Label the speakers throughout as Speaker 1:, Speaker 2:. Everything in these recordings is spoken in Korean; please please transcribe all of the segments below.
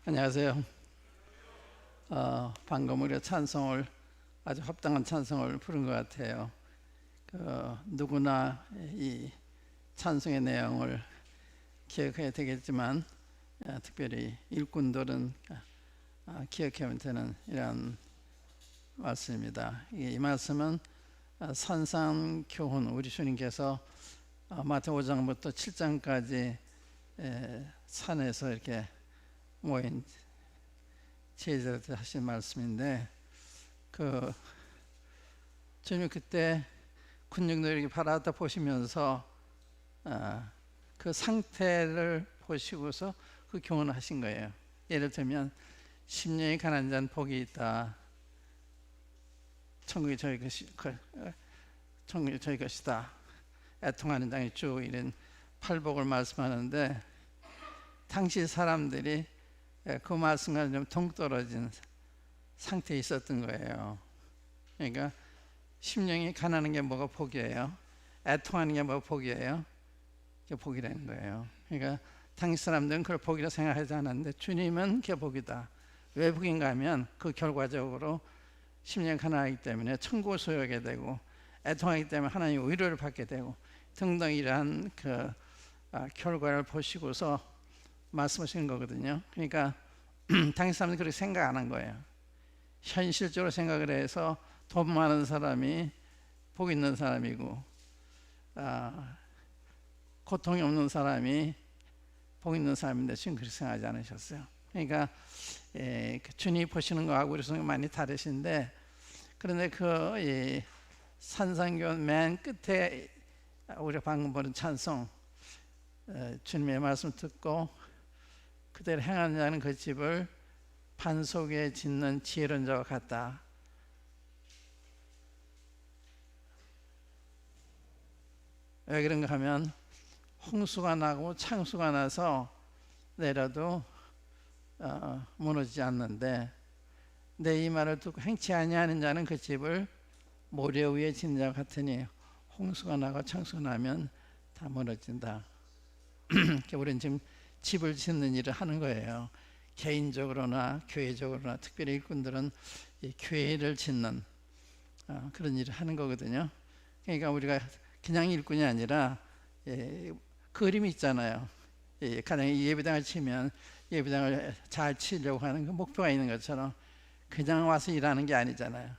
Speaker 1: 안녕하세요. 방금 우리가 찬송을 아주 합당한 찬송을 부른 것 같아요. 누구나 이 찬송의 내용을 기억해야 되겠지만 특별히 일꾼들은 기억하면 되는 이런 말씀입니다. 이 말씀은 산상교훈, 우리 주님께서 마태오 5장부터 7장까지 산에서 이렇게 모인 제자들한테 하신 말씀인데, 주님이 그때 군중들에게 바라다 보시면서 그 상태를 보시고서 그 교훈을 하신 거예요. 예를 들면 심령이 가난한 자는 복이 있다, 천국이 저희 것이다, 애통하는 자의 주, 이런 팔복을 말씀하는데, 당시 사람들이 그 말씀과 좀 동떨어진 상태에 있었던 거예요. 그러니까 심령이 가난한 게 뭐가 복이에요? 애통하는 게 뭐가 복이에요? 그게 복이라는 거예요. 그러니까 당시 사람들은 그걸 복이라 생각하지 않았는데, 주님은 그게 복이다. 왜 복인가 하면 그 결과적으로 심령이 가난하기 때문에 천국을 소유하게 되고, 애통하기 때문에 하나님의 위로를 받게 되고 등등, 이러한 결과를 보시고서 말씀하시는 거거든요. 그러니까 당시 사람들이 그렇게 생각 안 한 거예요. 현실적으로 생각을 해서 돈 많은 사람이 복 있는 사람이고, 고통이 없는 사람이 복 있는 사람인데 지금 그렇게 생각하지 않으셨어요. 그러니까 주님이 보시는 거하고 우리 성이 많이 다르신데, 그런데 그 산상교훈 맨 끝에 우리가 방금 보는 찬송, 주님의 말씀 듣고 그대로 행하는 자는 그 집을 반석에 짓는 지혜로운 자와 같다. 왜 그런가 하면 홍수가 나고 창수가 나서 내려도 무너지지 않는데, 내 이 말을 듣고 행치 아니하는 자는 그 집을 모래 위에 짓는 자와 같으니 홍수가 나고 창수가 나면 다 무너진다. 우리는 지금 집을 짓는 일을 하는 거예요. 개인적으로나 교회적으로나, 특별히 일꾼들은 이 교회를 짓는 그런 일을 하는 거거든요. 그러니까 우리가 그냥 일꾼이 아니라 그림이 있잖아요. 가령 예배당을 치면 예배당을 잘 치려고 하는 그 목표가 있는 것처럼 그냥 와서 일하는 게 아니잖아요.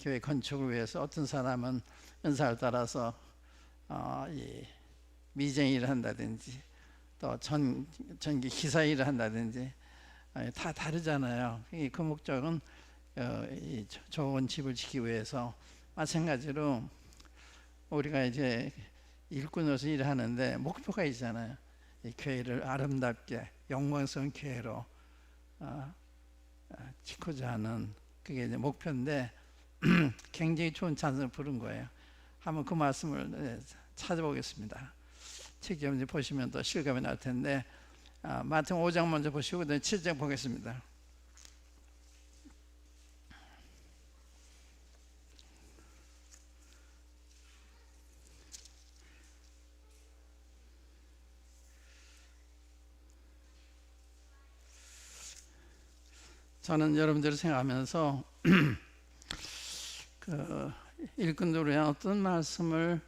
Speaker 1: 교회 건축을 위해서 어떤 사람은 은사를 따라서 미쟁 일을 한다든지, 또 전기 기사 일을 한다든지, 다 다르잖아요. 그 목적은 좋은 집을 짓기 위해서. 마찬가지로 우리가 이제 일꾼으로서 일을 하는데 목표가 있잖아요. 이 교회를 아름답게 영광스러운 교회로 짓고자 하는, 그게 이제 목표인데 굉장히 좋은 찬송을 부른 거예요. 한번 그 말씀을 찾아보겠습니다. 책 좀 보시면 또 실감이 날 텐데, 마태복음 5장 먼저 보시고 7장 보겠습니다. 저는 여러분들을 생각하면서 그 일꾼들에 어떤 말씀을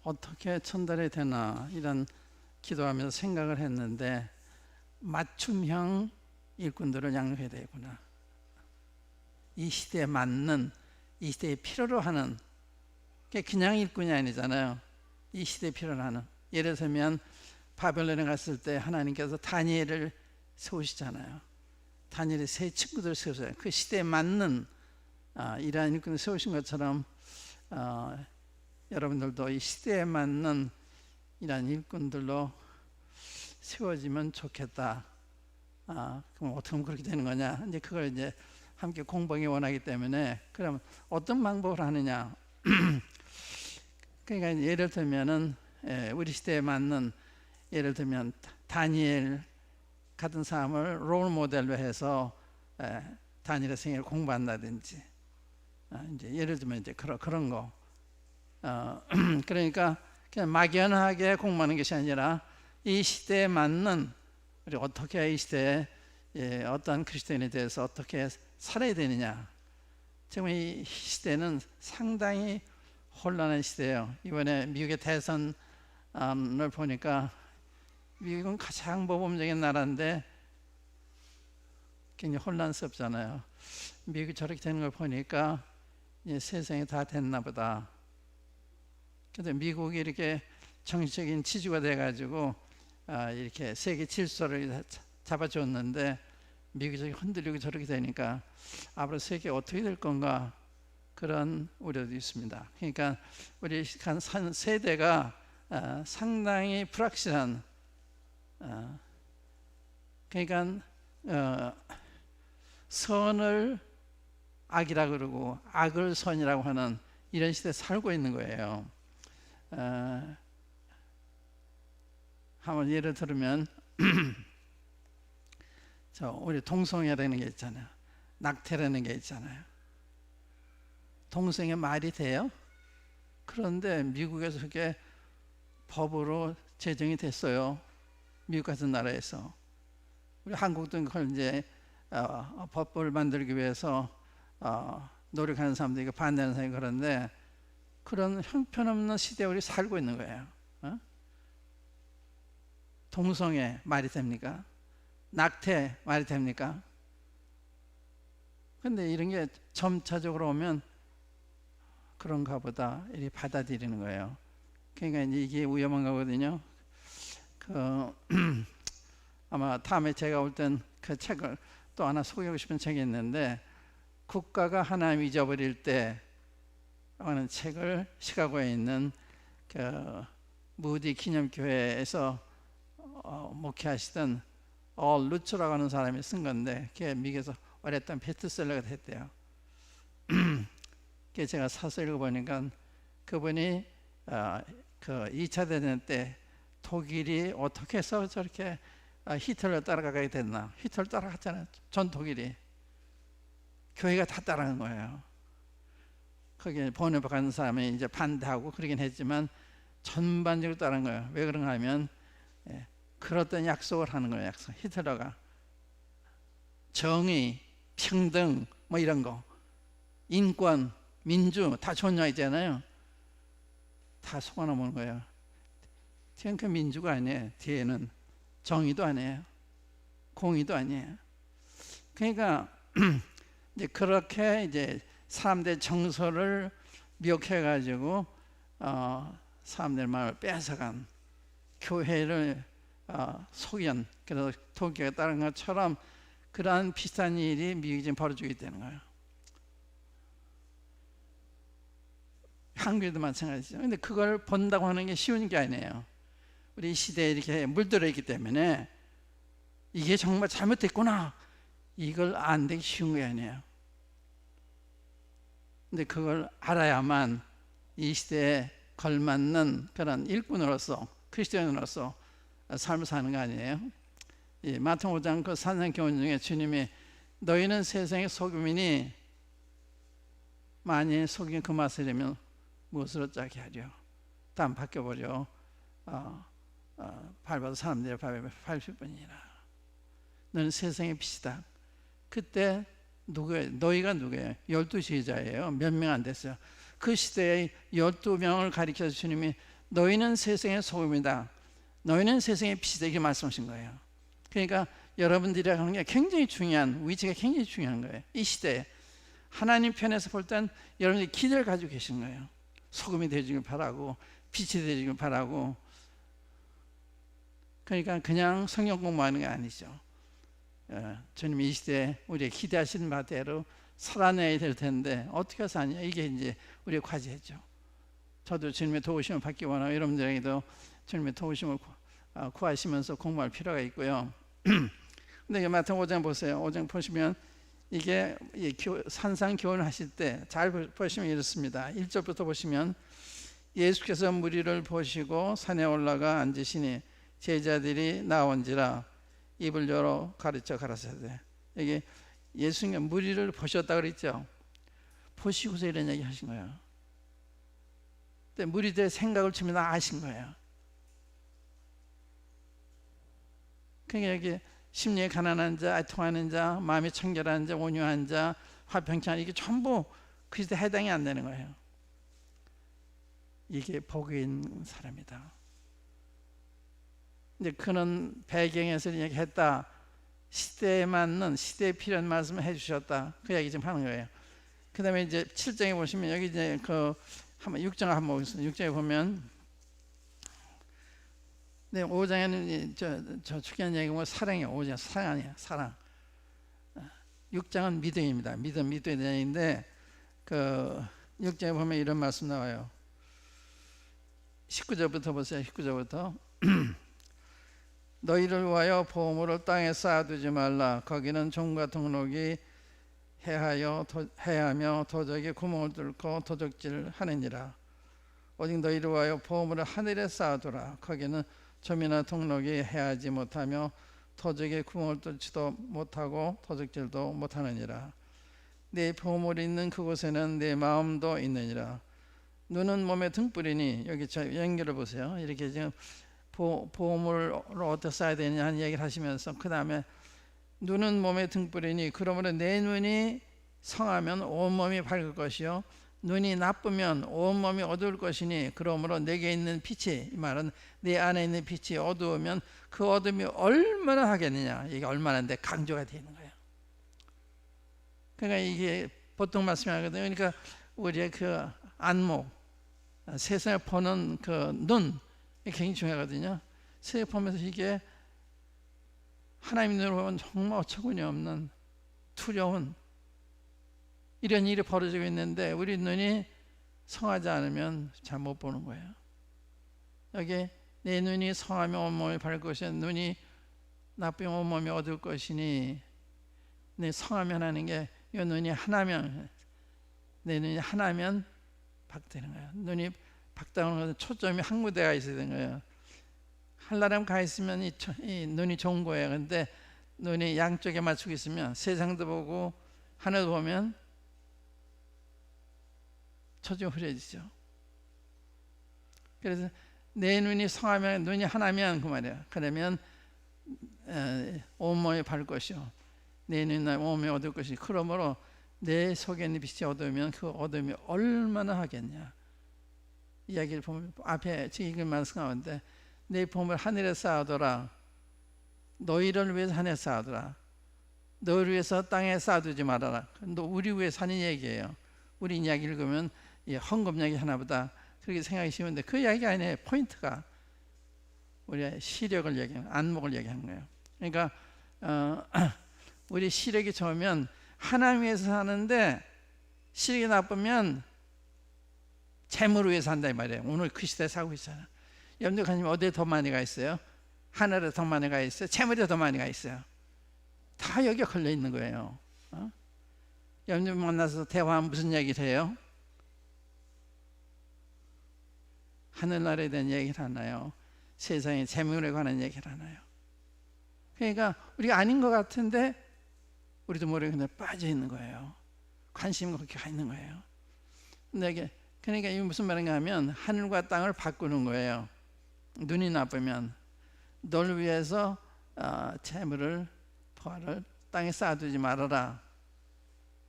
Speaker 1: 어떻게 전달해야 되나, 이런 기도하면서 생각을 했는데, 맞춤형 일꾼들을 양육해야 되구나. 이 시대에 맞는, 이 시대에 필요로 하는, 그냥 일꾼이 아니잖아요. 이 시대에 필요로 하는. 예를 들면 바벨론에 갔을 때 하나님께서 다니엘을 세우시잖아요. 다니엘의 세 친구들을 세우세요. 그 시대에 맞는 이러한 일꾼을 세우신 것처럼 여러분들도 이 시대에 맞는 이러한 일꾼들로 세워지면 좋겠다. 그럼 어떻게 하면 그렇게 되는 거냐? 이제 그걸 이제 함께 공부하기 원하기 때문에, 그럼 어떤 방법을 하느냐? 그러니까 예를 들면은 우리 시대에 맞는, 예를 들면 다니엘 같은 사람을 롤 모델로 해서 다니엘의 생애를 공부한다든지, 이제 예를 들면 이제 그런 거. 그러니까 그냥 막연하게 공부하는 것이 아니라 이 시대에 맞는 우리 어떻게 이 시대에 어떤 그리스도인에 대해서 어떻게 살아야 되느냐. 지금 이 시대는 상당히 혼란한 시대예요. 이번에 미국의 대선을 보니까 미국은 가장 모범적인 나라인데 굉장히 혼란스럽잖아요. 미국이 저렇게 되는 걸 보니까 이제 세상이 다 됐나 보다. 근데 미국이 이렇게 정치적인 지주가 돼가지고 이렇게 세계 질서를 잡아줬는데 미국이 흔들리고 저렇게 되니까 앞으로 세계 어떻게 될 건가 그런 우려도 있습니다. 그러니까 우리 한 세대가 상당히 불확실한, 그러니까 선을 악이라 그러고 악을 선이라고 하는 이런 시대에 살고 있는 거예요. 한번 예를 들면 우리 동성애라는 게 있잖아요. 낙태라는 게 있잖아요. 동성애 말이 돼요? 그런데 미국에서 그게 법으로 제정이 됐어요. 미국 같은 나라에서. 우리 한국도 그걸 이제 법을 만들기 위해서 노력하는 사람들이 반대하는 사람이 그런데 그런 형편없는 시대에 우리 살고 있는 거예요. 동성애 말이 됩니까? 낙태 말이 됩니까? 근데 이런 게 점차적으로 오면 그런가 보다 이렇게 받아들이는 거예요. 그러니까 이제 이게 위험한 거거든요. 아마 다음에 제가 올 땐 그 책을 또 하나 소개하고 싶은 책이 있는데 국가가 하나님 잊어버릴 때 하는 책을 시카고에 있는 그 무디 기념교회에서 목회하시던 루츠라고 하는 사람이 쓴 건데 그게 미국에서 오랫동안 베스트셀러가 됐대요. 그게 제가 사서 읽어보니까 그분이 그 2차 대전 때 독일이 어떻게 해서 저렇게 히틀러 따라가게 됐나. 히틀러 따라갔잖아요. 전 독일이. 교회가 다 따라간 거예요. 거기에 번역하는 사람이 이제 반대하고 그러긴 했지만 전반적으로 따라간 거예요. 왜 그런가 하면 그렇던 약속을 하는 거예요. 약속. 히틀러가 정의, 평등 뭐 이런 거, 인권, 민주 다 존중하잖아요. 다 속아넘은 거예요. 뒤에는 그 민주가 아니에요. 뒤에는 정의도 아니에요. 공의도 아니에요. 그러니까 이제 그렇게 이제 사람들의 정서를 미혹해가지고 사람들의 마음을 뺏어간 교회를 속연, 그래서 독일에 따른 것처럼 그러한 비슷한 일이 미국이 지금 벌어지고 있다는 거예요. 한국에도 마찬가지죠. 근데 그걸 본다고 하는 게 쉬운 게 아니에요. 우리 시대에 이렇게 물들어 있기 때문에 이게 정말 잘못됐구나 이걸 안 되기 쉬운 게 아니에요. 근데 그걸 알아야만 이 시대에 걸맞는 그런 일꾼으로서 그리스도인으로서 삶을 사는 거 아니에요. 이 마태복음 5장 그 산상교훈 중에 주님이 너희는 세상의 소금이니 만일 소금이 그 맛을 내면 무엇으로 짜게 하려. 다음 바뀌어버려. 밟아도 사람들의 밟힐 뿐이라. 너는 세상의 빛이다. 그때 누구예요? 너희가 누구예요? 12제자예요. 몇 명 안 됐어요. 그 시대에 12명을 가리켜서 주님이 너희는 세상의 소금이다. 너희는 세상의 빛이다. 이렇게 말씀하신 거예요. 그러니까 여러분들이 하는 게 굉장히 중요한, 위치가 굉장히 중요한 거예요. 이 시대에 하나님 편에서 볼 땐 여러분들이 기대를 가지고 계신 거예요. 소금이 되어주길 바라고 빛이 되어주길 바라고. 그러니까 그냥 성경 공부하는 게 아니죠. 주님이 이 시대에 우리의 기대하시는 바대로 살아내야 될 텐데 어떻게 해서 하냐. 이게 이제 우리의 과제죠. 저도 주님의 도우심을 받기 원하고 여러분들에게도 주님의 도우심을 구하시면서 공부할 필요가 있고요. 근데 마태복음 5장 보세요. 5장 보시면 이게 산상 교훈을 하실 때 잘 보시면 이렇습니다. 1절부터 보시면 예수께서 무리를 보시고 산에 올라가 앉으시니 제자들이 나온지라 입을 열어 가르쳐 가라사대. 여기 예수님이 무리를 보셨다 그랬죠. 보시고서 이런 얘기 하신 거예요. 근데 무리들의 생각을 주면 다 아신 거예요. 그러니까 여기 심리에 가난한 자, 애통하는 자, 마음이 청결한 자, 온유한 자, 화평창, 이게 전부 그리스도에 해당이 안 되는 거예요. 이게 복이 있는 사람이다. 이제 그런 배경에서 얘기했다. 시대에 맞는 시대에 필요한 말씀을 해주셨다. 그 얘기 좀 하는 거예요. 그 다음에 이제 7장에 보시면 여기 이제 그 한번 6장 한번 보겠습니다. 6장에 보면 네, 5장에는 저 중요한 얘기가 뭐 사랑이에요. 5장 사랑 아니야, 사랑. 6장은 믿음입니다. 믿음에 대한 얘기인데 그 6장에 보면 이런 말씀 나와요. 19절부터 보세요. 19절부터 너희를 위하여 보물을 땅에 쌓아두지 말라. 거기는 종과 동록이 해하며 도적이 구멍을 뚫고 도적질하느니라. 오직 너희를 위하여 보물을 하늘에 쌓아두라. 거기는 점이나 동록이 해하지 못하며 도적이 구멍을 뚫지도 못하고 도적질도 못하느니라. 네 보물이 있는 그곳에는 네 마음도 있느니라. 눈은 몸의 등불이니, 여기 저 연결을 보세요. 이렇게 지금 보물을 어떻게 써야 되느냐 하는 얘기를 하시면서 그 다음에 눈은 몸의 등불이니 그러므로 내 눈이 성하면 온몸이 밝을 것이요 눈이 나쁘면 온몸이 어두울 것이니 그러므로 내게 있는 빛이, 이 말은 내 안에 있는 빛이 어두우면 그 어둠이 얼마나 하겠느냐. 이게 얼마나인데 강조가 되는 거예요. 그러니까 이게 보통 말씀이 하거든요. 그러니까 우리의 그 안목, 세상을 보는 그 눈, 굉장히 중요하거든요. 세상을 보면서 이게 하나님 눈으로 보면 정말 어처구니 없는 두려운 이런 일이 벌어지고 있는데 우리 눈이 성하지 않으면 잘 못 보는 거예요. 여기 내 눈이 성하면 온몸이 밝을 것이니 눈이 나쁘면 온몸이 어두울 것이니, 내 성하면 하는 게 이 눈이 하나면, 내 눈이 하나면 밝되는 거예요. 눈이 밝다는 것은 초점이 한 군데가 있어야 되는 거예요. 한나라면 가 있으면 이 눈이 좋은 거예요. 근데 눈이 양쪽에 맞추고 있으면 세상도 보고 하늘도 보면 초점이 흐려지죠. 그래서 내 눈이 성하면, 눈이 하나면 그 말이에요. 그러면 온몸이 밝을 것이요 내 눈이 온몸이 어두울 것이. 그러므로 내 속에 있는 빛이 어두우면 그 어둠이 얼마나 하겠냐. 이야기를 보면 앞에 지금 읽은 말씀 가운데 내 보물 하늘에 쌓아둬라. 너희를 위해서 하늘에 쌓아둬라. 너희를 위해서 땅에 쌓아두지 말아라. 우리 위해서 하는 얘기예요. 우리 이야기 읽으면 헌금 이야기 하나보다 그렇게 생각이 쉬운데 그 이야기가 아니에요. 포인트가 우리의 시력을 얘기하는, 안목을 얘기하는 거예요. 그러니까 우리 시력이 좋으면 하나님 위해서 사는데 시력이 나쁘면 재물을 위해서 산다 이 말이에요. 오늘 그 시대에 살고 있잖아요. 여러분들 관심 어디에 더 많이 가 있어요? 하늘에 더 많이 가 있어요? 재물에 더 많이 가 있어요? 다 여기에 걸려 있는 거예요. 여러분들 만나서 대화하면 무슨 얘기를 해요? 하늘나라에 대한 얘기를 하나요? 세상의 재물에 관한 얘기를 하나요? 그러니까 우리가 아닌 것 같은데 우리도 모르게 그냥 빠져 있는 거예요. 관심이 그렇게 가 있는 거예요. 근데 그러니까 이게 무슨 말인가 하면 하늘과 땅을 바꾸는 거예요. 눈이 나쁘면 널 위해서 재물을, 포화를 땅에 쌓아두지 말아라.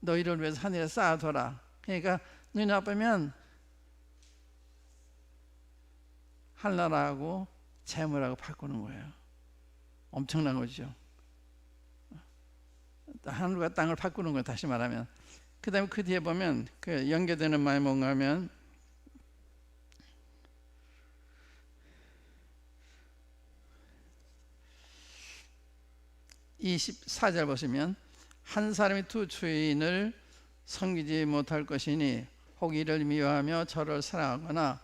Speaker 1: 너희를 위해서 하늘에 쌓아둬라. 그러니까 눈이 나쁘면 하늘하고 재물하고 바꾸는 거예요. 엄청난 거죠. 하늘과 땅을 바꾸는 거예요. 다시 말하면. 그 다음에 그 뒤에 보면 그 연계되는 말이 뭔가 하면 24절 보시면 한 사람이 두 주인을 섬기지 못할 것이니 혹 이를 미워하며 저를 사랑하거나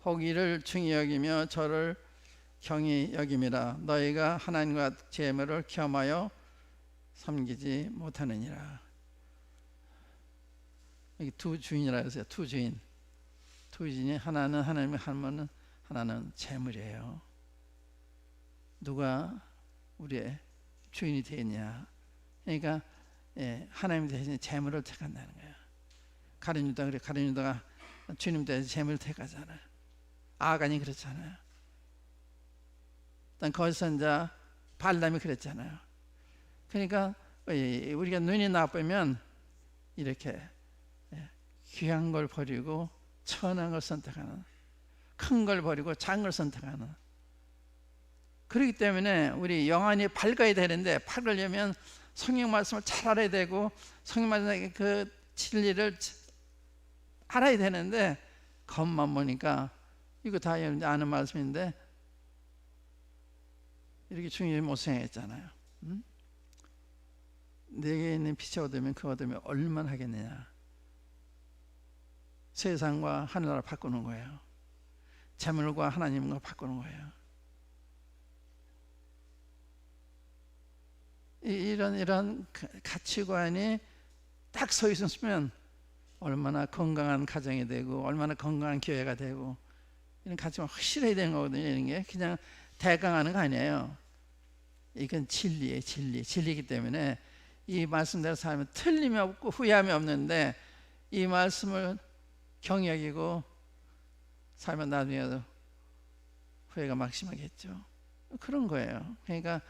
Speaker 1: 혹 이를 중히 여기며 저를 경히 여김이라. 너희가 하나님과 재물을 겸하여 섬기지 못하느니라. 여기 두 주인이라 해서요. 두 주인. 두 주인이 하나는 하나님의 하나는 하나는 재물이에요. 누가 우리의 주인이 되겠냐. 그러니까 하나님 대신 재물을 택한다는 거예요. 가룟 유다 그래. 가룟 유다가 주님 대신 재물을 택하잖아요. 아간이 그렇잖아요. 일단 거기서 이제 발람이 그랬잖아요. 그러니까 우리가 눈이 나쁘면 이렇게 귀한 걸 버리고 천한 걸 선택하는, 큰 걸 버리고 작은 걸 선택하는. 그렇기 때문에 우리 영안이 밝아야 되는데, 밝으려면 성경 말씀을 잘 알아야 되고 성경 말씀의 그 진리를 알아야 되는데, 겉만 보니까 이거 다 아는 말씀인데 이렇게 중요히 못 생각했잖아요. 내게 있는 빛이 얻으면 그 얻으면 얼마나 하겠느냐. 세상과 하늘나라 바꾸는 거예요. 재물과 하나님과 바꾸는 거예요. 이런 가치관이 딱 서 있으면 얼마나 건강한 가정이 되고 얼마나 건강한 교회가 되고, 이런 가치관 확실해야 되는 거거든요. 이런 게 그냥 대강하는 거 아니에요. 이건 진리예요. 진리이기 때문에 이 말씀대로 살면 틀림이 없고 후회함이 없는데, 이 말씀을 경역이고 살면 나중에도 후회가 막심하겠죠. 그런 거예요. 그러니까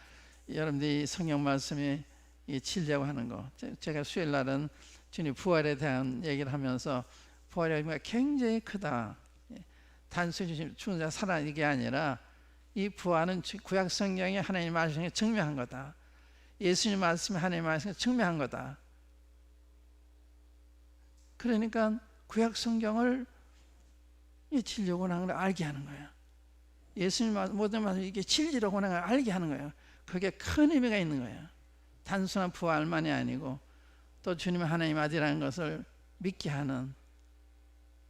Speaker 1: 여러분들이 성경 말씀이 이 진리라고 하는 거, 제가 수요일 날은 주님 부활에 대한 얘기를 하면서 부활의 의미가 굉장히 크다. 단순히 죽은 자 살아 이게 아니라 이 부활은 구약 성경이 하나님 말씀에 증명한 거다. 예수님 말씀이 하나님 말씀에 증명한 거다. 그러니까 구약 성경을 이 진리라고 하는 걸 알게 하는 거예요. 예수님 모든 말씀 이게 진리라고 하는 걸 알게 하는 거예요. 그게 큰 의미가 있는 거예요. 단순한 부활만이 아니고 또 주님의 하나님 아들이라는 것을 믿게 하는,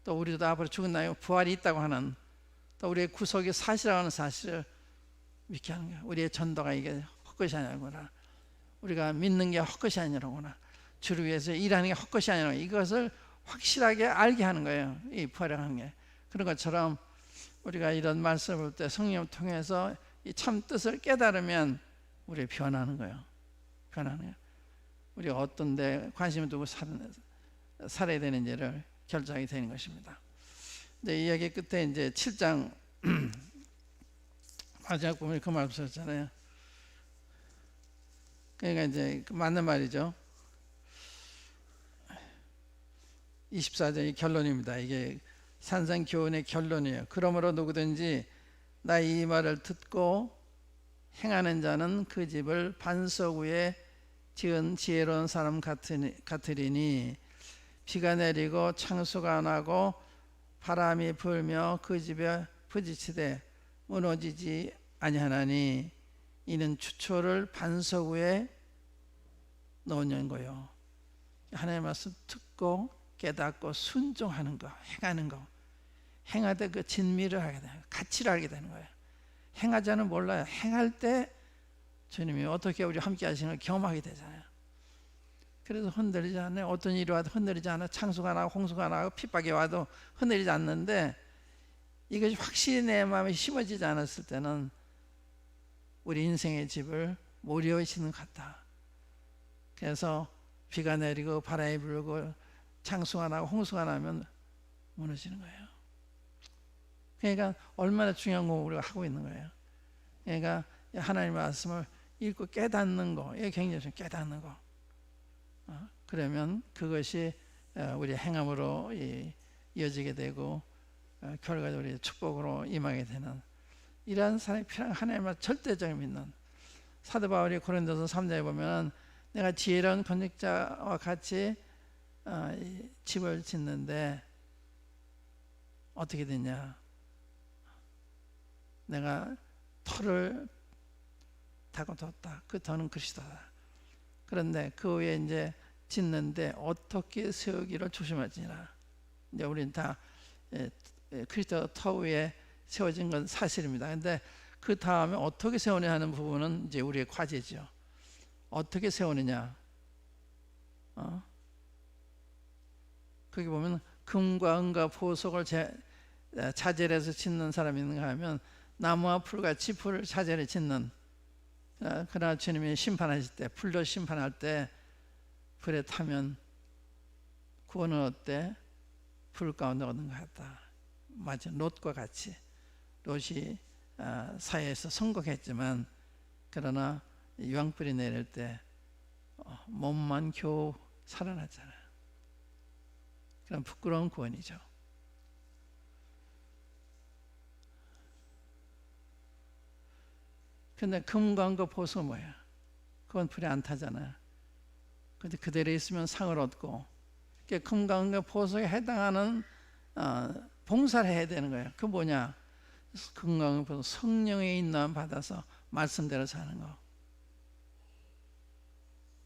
Speaker 1: 또 우리도 앞으로 죽은 다음에 부활이 있다고 하는, 또 우리의 구속이 사실이라고 하는 사실을 믿게 하는 거예요. 우리의 전도가 이게 헛것이 아니라구나, 우리가 믿는 게 헛것이 아니라구나, 주를 위해서 일하는 게 헛것이 아니라구나, 이것을 확실하게 알게 하는 거예요. 이 부활이라는 게. 그런 것처럼 우리가 이런 말씀을 볼 때 성령을 통해서 이 참 뜻을 깨달으면 우리 변하는 거예요. 변하는 거예요. 우리가 어떤 데 관심을 두고 살아야 되는지를 결정하게 되는 것입니다. 이제 이야기 끝에 이제 7장 마지막 부분에 그 말씀 썼잖아요. 그러니까 이제 맞는 말이죠. 24절이 결론입니다. 이게 산상교훈의 결론이에요. 그러므로 누구든지 나의 이 말을 듣고 행하는 자는 그 집을 반석 위에 지은 지혜로운 사람 같으리니, 비가 내리고 창수가 나고 바람이 불며 그 집에 부딪히되 무너지지 아니하나니, 이는 추초를 반석 위에 놓는 거요. 하나님의 말씀 듣고 깨닫고 순종하는 거, 행하는 거, 행하되 그 진미를 하게 돼요. 가치를 알게 되는 거예요. 행하지 않으면 몰라요. 행할 때 주님이 어떻게 우리 함께 하시는 걸 경험하게 되잖아요. 그래서 흔들리지 않아요. 어떤 일이 와도 흔들리지 않아요. 창수가 나고 홍수가 나고 핍박이 와도 흔들리지 않는데, 이것이 확실히 내 마음에 심어지지 않았을 때는 우리 인생의 집을 못 이루시는 것 같다. 그래서 비가 내리고 바람이 불고 창수가 나고 홍수가 나면 무너지는 거예요. 그러니까 얼마나 중요한 거 우리가 하고 있는 거예요. 그러니까 하나님의 말씀을 읽고 깨닫는 거, 이게 굉장히 중요해요. 깨닫는 거. 그러면 그것이 우리 행함으로 이어지게 되고 결과적으로 우리 축복으로 임하게 되는, 이러한 사람이 필요한 하나님의 절대적인 믿는. 사도 바울이 고린도서 3장에 보면 내가 지혜로운 건축자와 같이 집을 짓는데 어떻게 됐냐, 내가 터를 타고 뒀다. 그 터는 그리스도다. 그런데 그 위에 이제 짓는데 어떻게 세우기를 조심하지라. 이제 우리는 다 그리스도 터 위에 세워진 건 사실입니다. 근데 그 다음에 어떻게 세우냐 하는 부분은 이제 우리의 과제죠. 어떻게 세우느냐. 거기 보면 금과 은과 보석을 자재해서 짓는 사람이 있는가 하면 나무와 풀과 지푸를 자재를 짓는. 그러나 주님이 심판하실 때, 불로 심판할 때 불에 타면 구원은 어때? 불 가운데 얻는 것 같다. 맞아, 롯과 같이. 롯이 사회에서 성공했지만 그러나 유황불이 내릴 때 몸만 겨우 살아났잖아요. 그럼 부끄러운 구원이죠. 근데 금광과 보석 뭐야? 그건 불에 안 타잖아요. 근데 그대로 있으면 상을 얻고, 금광과 보석에 해당하는 봉사를 해야 되는 거예요. 그 뭐냐? 금광과 보석, 성령의 인도함 받아서 말씀대로 사는 거.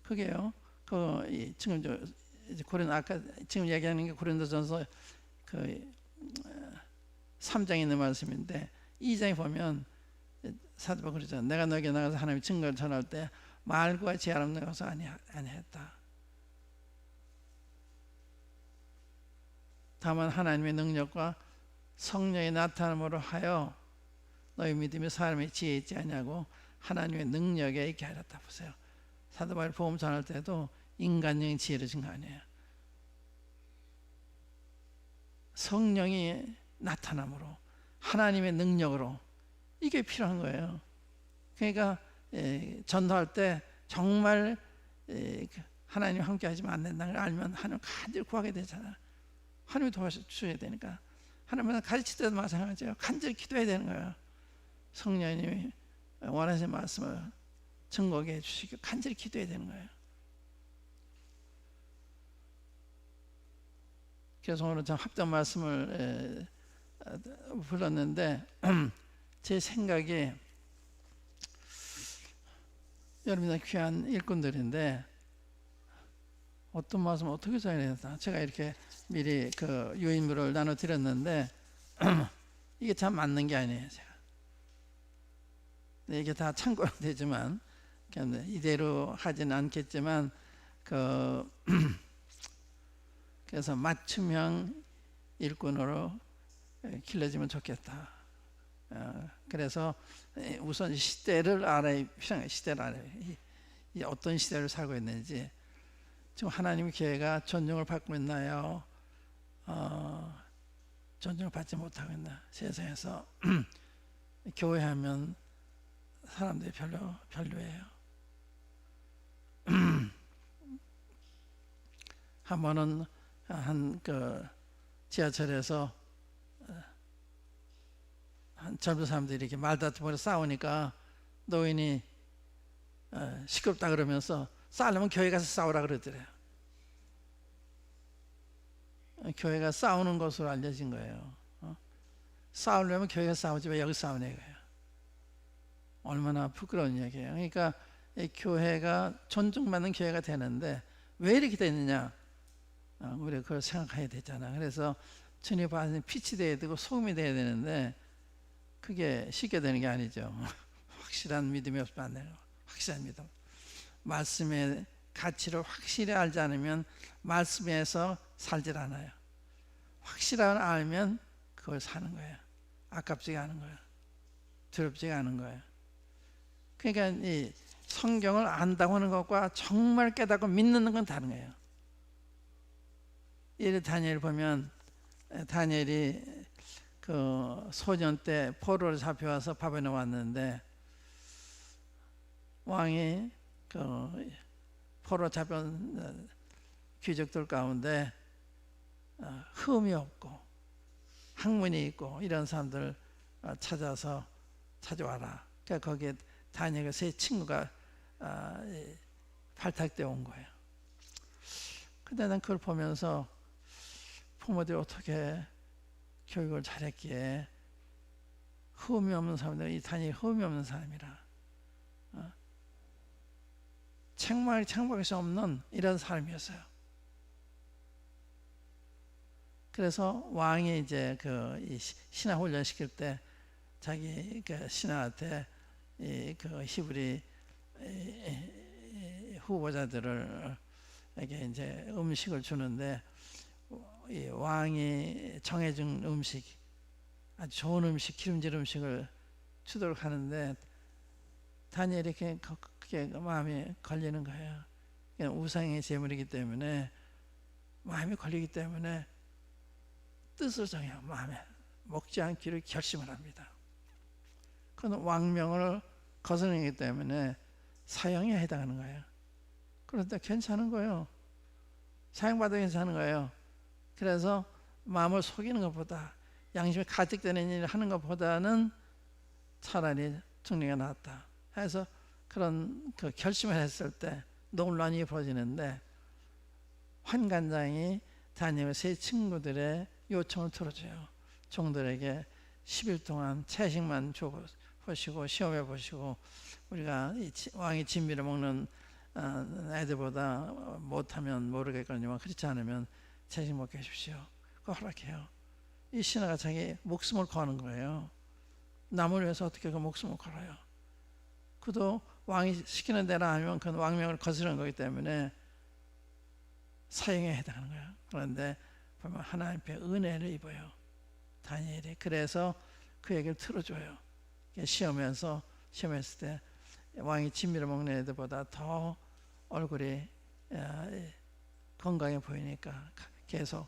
Speaker 1: 그게요. 지금 아까 지금 얘기하는 게 고린도전서 3장에 있는 말씀인데 2장에 보면 사도 바울이 그러잖아요. 내가 너에게 나가서 하나님의 증거를 전할 때 말과 지혜로 나가서 아니했다. 다만 하나님의 능력과 성령의 나타남으로 하여 너희 믿음이 사람의 지혜에 있지 않냐고 하나님의 능력에 있게 하였다. 보세요. 사도 바울이 복음 전할 때도 인간적인 지혜를 준 거 아니에요. 성령이 나타남으로, 하나님의 능력으로, 이게 필요한 거예요. 그러니까 전도할 때 정말 하나님 함께 하시면 안 된다는 걸 알면 하나님 간절히 구하게 되잖아요. 하나님이 도와주셔야 되니까. 하나님은 가르칠 때도 마찬가지예요. 간절히 기도해야 되는 거예요. 성령님이 원하시는 말씀을 증거하게 해주시고 간절히 기도해야 되는 거예요. 그래서 오늘 참 합당 말씀을 불렀는데 제 생각이, 여러분들 귀한 일꾼들인데 어떤 말씀 어떻게 전해야 되나, 제가 이렇게 미리 그 유인물을 나눠드렸는데 이게 참 맞는 게 아니에요. 제가 이게 다 참고는 되지만 이대로 하지는 않겠지만 그래서 맞춤형 일꾼으로 길러지면 좋겠다. 그래서 우선 시대를 알아야, 필요한 시대를 알아야, 이 어떤 시대를 살고 있는지, 지금 하나님의 교회가 존중을 받고 있나요? 존중을 받지 못하고 있나? 세상에서 교회하면 사람들이 별로예요. 한 번은 지하철에서 한 젊은 사람들이 이렇게 말다툼으로 싸우니까 노인이 시끄럽다 그러면서 싸우려면 교회 가서 싸우라 그러더래요. 교회가 싸우는 것으로 알려진 거예요. 싸우려면 교회 가서 싸우지 왜 여기 싸우냐 이거예요. 얼마나 부끄러운 얘기예요. 그러니까 이 교회가 존중받는 교회가 되는데 왜 이렇게 됐느냐, 우리가 그걸 생각해야 되잖아. 그래서 주님 받은 빛이 되어야 되고 소금이 되어야 되는데 그게 쉽게 되는 게 아니죠. 확실한 믿음이 없으면 안 돼요. 확실한 믿음, 말씀의 가치를 확실히 알지 않으면 말씀에서 살질 않아요. 확실하게 알면 그걸 사는 거예요. 아깝지가 않은 거예요. 두렵지가 않은 거예요. 그러니까 이 성경을 안다고 하는 것과 정말 깨닫고 믿는 건 다른 거예요. 이 다니엘 보면, 다니엘이 그 소년 때 포로로 잡혀와서 바벨론에 왔는데 왕이 그 포로 잡혀온 귀족들 가운데 흠이 없고 학문이 있고 이런 사람들 찾아와라. 그러니까 거기에 다니엘과 세 친구가 발탁되어 온 거예요. 근데 난 그걸 보면서 부모들이 어떻게 교육을 잘했기에 흠이 없는 사람들, 이 다니엘이 흠이 없는 사람이라, 책망할 수 없는 이런 사람이었어요. 그래서 왕이 이제 이 신하 훈련 시킬 때 자기 그 신하한테 그 히브리 후보자들에게 이제 음식을 주는데, 이 왕이 정해준 음식, 아주 좋은 음식, 기름진 음식을 주도록 하는데 다니엘이 그게 마음에 걸리는 거예요. 우상의 제물이기 때문에 마음이 걸리기 때문에 뜻을 정해요. 마음에 먹지 않기를 결심을 합니다. 그는 왕명을 거스르기 때문에 사형에 해당하는 거예요. 그런데 괜찮은 거예요. 사형받아도 괜찮은 거예요. 그래서 마음을 속이는 것보다, 양심이 가득되는 일을 하는 것보다는 차라리 죽는 게 낫다 해서 그런 그 결심을 했을 때 논란이 벌어지는데, 환관장이 다니엘 세 친구들의 요청을 들어줘요. 종들에게 10일 동안 채식만 줘보시고 시험해 보시고, 우리가 왕이 진미를 먹는 애들보다 못하면 모르겠거니와 그렇지 않으면 채식 먹게 해주십시오. 그거 허락해요. 이 신하가 자기 목숨을 거는 거예요. 남을 위해서 어떻게 그 목숨을 걸어요. 그도 왕이 시키는 대로 하면 그건 왕명을 거스르는 거기 때문에 사형에 해당하는 거예요. 그런데 보면 하나님께 은혜를 입어요, 다니엘이. 그래서 그 얘기를 들어줘요. 시험했을 때 왕이 진미를 먹는 애들보다 더 얼굴이 건강해 보이니까 계속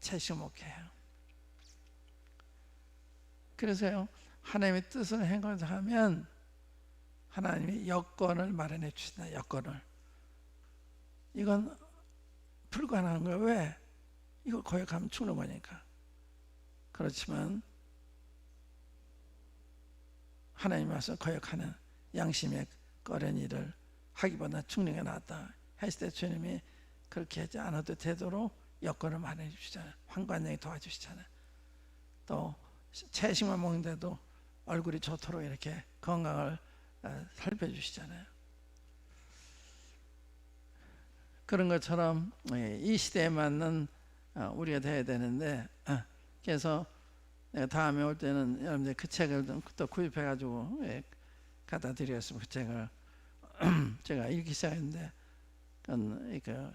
Speaker 1: 채식 먹게 해요. 그래서요, 하나님의 뜻을 행하면 하나님이 여건을 마련해 주신다. 여건을. 이건 불가능한 거예요. 왜? 이걸 거역하면 죽는 거니까. 그렇지만 하나님 와서 거역하는 양심에 꺼린 일을 하기보다 죽는 게 낫다 했을 때 주님이 그렇게 하지 않아도 되도록 여건을 마련해 주시잖아요. 환관장이 도와주시잖아요. 또 채식만 먹는데도 얼굴이 좋도록 이렇게 건강을 살펴주시잖아요. 그런 것처럼 이 시대에 맞는 우리가 돼야 되는데, 그래서 내가 다음에 올 때는 여러분들 그 책을 또 구입해가지고 갖다 드리겠습니다. 그 책을 제가 읽기 시작했는데, 그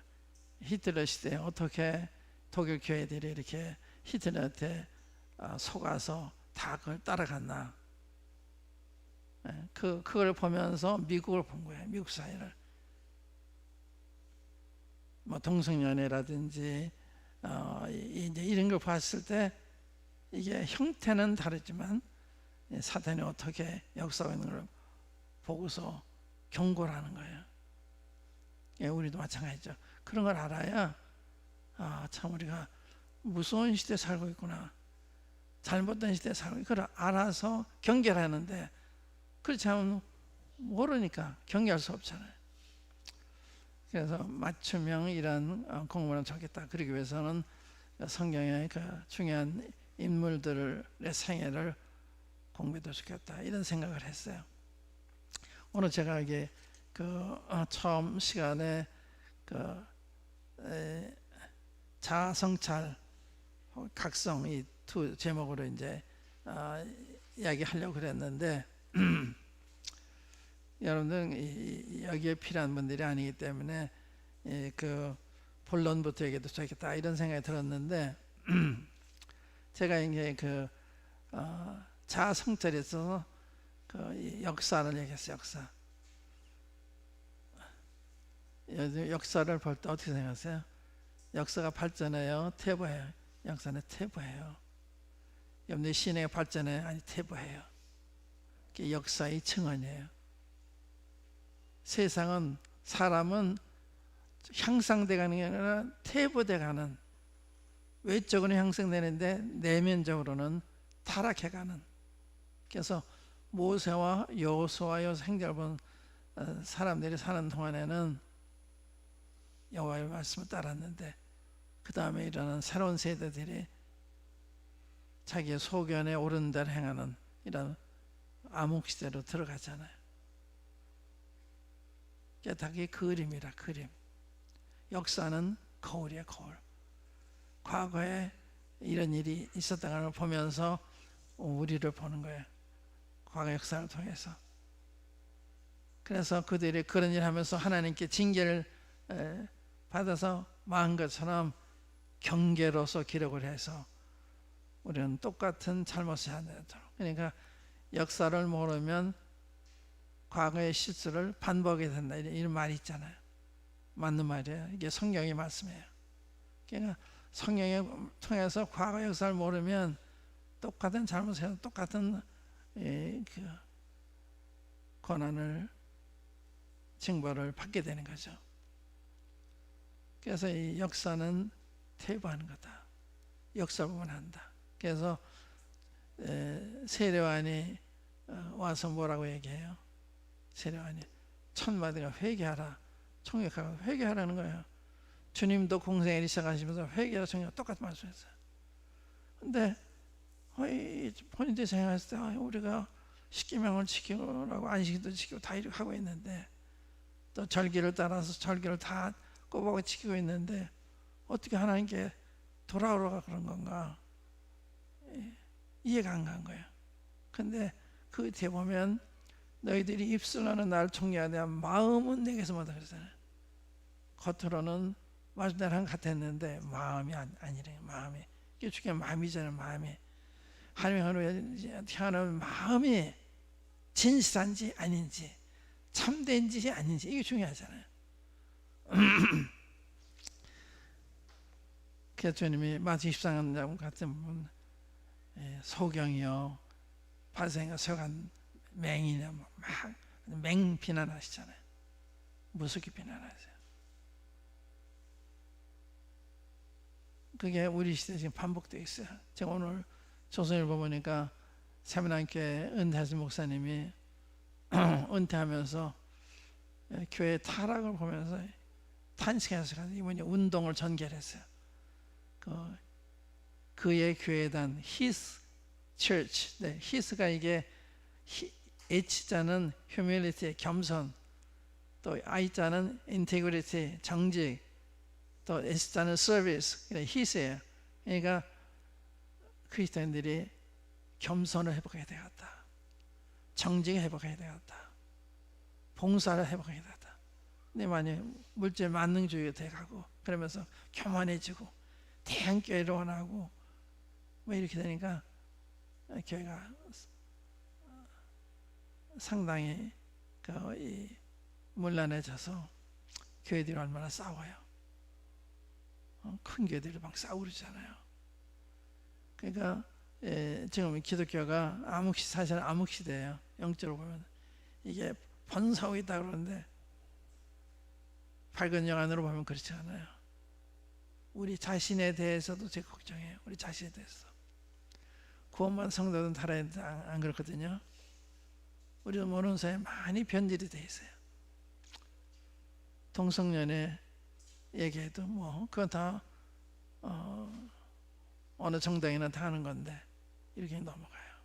Speaker 1: 히틀러 시대에 어떻게 독일 교회들이 이렇게 히틀러한테 속아서 다 그걸 따라갔나. 그걸 보면서 미국을 본 거예요. 미국 사회를. 뭐 동성연애라든지 이제 이런 걸 봤을 때 이게 형태는 다르지만 사탄이 어떻게 역사하고 있는 걸 보고서 경고를 하는 거예요. 우리도 마찬가지죠. 그런 걸 알아야 참 우리가 무서운 시대에 살고 있구나, 잘못된 시대에 살고 있구나, 그걸 알아서 경계하는데, 그렇지 않으면 모르니까 경계할 수 없잖아요. 그래서 맞춤형 이런 공부는 좋겠다. 그러기 위해서는 성경의 그 중요한 인물들의 생애를 공부해도 좋겠다, 이런 생각을 했어요. 오늘 제가 이게 그 처음 시간에 그 자아성찰, 각성, 이 두 제목으로 이제 이야기하려고 그랬는데 여러분들 여기에 필요한 분들이 아니기 때문에 그 본론부터 얘기해도 좋겠다, 이런 생각이 들었는데 제가 이제 그 자아성찰에서 그 역사를 얘기했어요. 역사를 볼 때 어떻게 생각하세요? 역사가 발전해요, 퇴보해요? 역사는 퇴보해요. 여러분들 신의 발전에 아니 퇴보해요. 그게 역사의 증언이에요. 세상은, 사람은 향상돼가는 게 아니라 퇴보돼가는, 외적으로는 향상되는데 내면적으로는 타락해가는. 그래서 모세와 여호수아의 행적을 본 사람들이 사는 동안에는 여호와의 말씀을 따랐는데, 그 다음에 일어나는 새로운 세대들이 자기의 소견에 옳은 대로 행하는 이런 암흑시대로 들어가잖아요. 그게 다 그림이라, 그림. 역사는 거울이야, 거울. 과거에 이런 일이 있었다는 걸 보면서 우리를 보는 거예요. 과거 역사를 통해서. 그래서 그들이 그런 일을 하면서 하나님께 징계를 받아서 망한 것처럼 경계로서 기록을 해서 우리는 똑같은 잘못을 하지 않도록. 그러니까 역사를 모르면 과거의 실수를 반복하게 된다, 이런 말이 있잖아요. 맞는 말이에요. 이게 성경의 말씀이에요. 그러니까 성경을 통해서 과거 역사를 모르면 똑같은 잘못을 해서 똑같은 그 고난을 징벌을 받게 되는 거죠. 그래서 이 역사는 퇴보하는 거다. 역사 보면 한다. 그래서 세례요한이 와서 뭐라고 얘기해요? 세례요한이 천마디가 회개하라, 총격하라. 회개하라는 거예요. 주님도 공생애를 시작하시면서 회개하라, 총격 똑같은 말씀했어요. 근데 본인들이 생각했을 때 우리가 십계명을 지키라고 안식일도 지키고 다 이렇게 하고 있는데, 또 절기를 따라서 절기를 다 꼬박꼬박 지키고 있는데 어떻게 하나님께 돌아오라고 그런 건가? 이해가 안 간 거예요. 근데 그 뒤에 보면 너희들이 입술로는 나를 총애하되 마음은 내게서 못하 그러잖아요. 겉으로는 말씀대로 같았는데 마음이 아니래요. 마음이. 이게 중요한 마음이잖아요. 마음이. 하나님을 향하는 마음이 진실한지 아닌지, 참된지 아닌지, 이게 중요하잖아요. 그래서 주님이 마치 24장 같은 부분, 소경이요 발생과 서간 맹이냐 막 맹 비난하시잖아요. 무섭게 비난하세요. 그게 우리 시대에 지금 반복되어 있어요. 제가 오늘 조선일보 보니까 세미나교회 은퇴하신 목사님이 은퇴하면서 교회 타락을 보면서 탄식해서 이번에 운동을 전개했어요. 그의 교회단 His Church, 네, His가 이게 H자는 Humility, 겸손, 또 I자는 Integrity, 정직, 또 S자는 Service, His예요. 그러니까 그리스도인들이 겸손을 회복해야 되겠다, 정직을 회복해야 되겠다, 봉사를 회복해야 되겠다. 근데 만약 물질 만능주의가 돼가고 그러면서 교만해지고 대형교회를 원하고 뭐 이렇게 되니까 교회가 상당히 문란해져서 교회들이 얼마나 싸워요. 큰 교회들이 막 싸우고 그러잖아요. 그러니까 지금 기독교가 사실은 암흑시대예요. 영적으로 보면 이게 번성하고 있다 그러는데 밝은 영안으로 보면 그렇지 않아요. 우리 자신에 대해서도 제가 걱정해요. 우리 자신에 대해서. 구원받은 성도들은 달아야 안 그렇거든요. 우리도 모르는 사이에 많이 변질이 돼 있어요. 동성연애 얘기해도 뭐 그건 다 어느 정당이나 다 하는 건데 이렇게 넘어가요.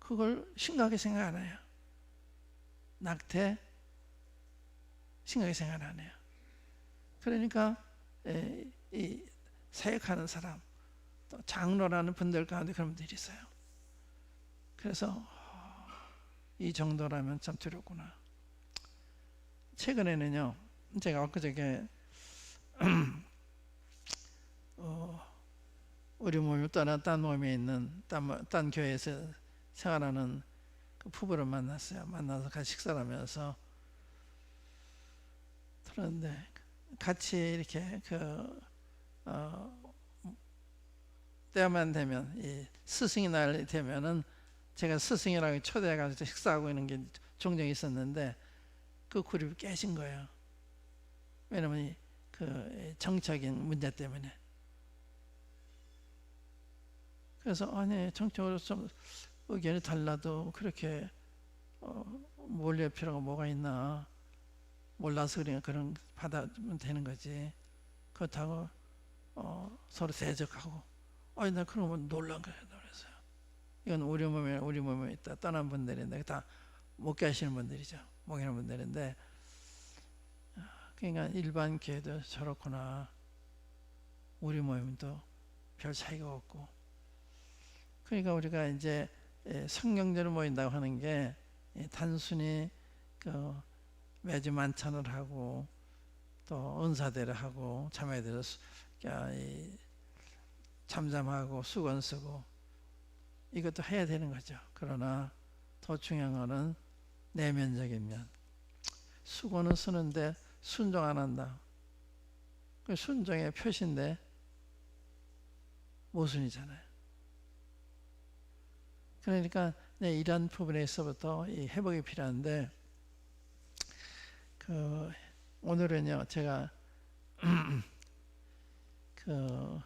Speaker 1: 그걸 심각하게 생각 안 해요. 낙태 심각하게 생각 안 해요. 그러니까 이 사역하는 사람, 또 장로라는 분들 가운데 그런 분들이 있어요. 그래서 이 정도라면 참 두렵구나. 최근에는요, 제가 엊그저께 우리 몸을 떠나 딴 몸에 있는 딴 교회에서 생활하는 그 부부를 만났어요. 만나서 같이 식사를 하면서 그런데 같이 이렇게 때만 되면 이 스승의 날이 되면은 제가 스승이라고 초대해가지고 식사하고 있는 게 종종 있었는데 그 그룹이 깨진 거예요. 왜냐면 그 정적인 문제 때문에. 그래서 아니 정적으로 좀 의견이 달라도 그렇게 몰릴 필요가 뭐가 있나. 몰라서 그러니까 그런 받아주면 되는 거지. 그렇다고 서로 대적하고 아니 나 그런 건 놀란 거예요. 그래서요. 이건 우리 몸에 있다 떠난 분들인데 다 목회하시는 분들이죠. 목회하는 분들인데 그러니까 일반 교회도 저렇구나. 우리 모임도 별 차이가 없고. 그러니까 우리가 이제 성경적으로 모인다고 하는 게 단순히 매주 만찬을 하고 또 은사대를 하고 참회대를 잠잠하고 수건 쓰고 이것도 해야 되는 거죠. 그러나 더 중요한 거는 내면적인 면. 수건은 쓰는데 순종 안 한다. 그 순종의 표시인데 모순이잖아요. 그러니까 이런 부분에서부터 이 회복이 필요한데, 오늘은요 제가 그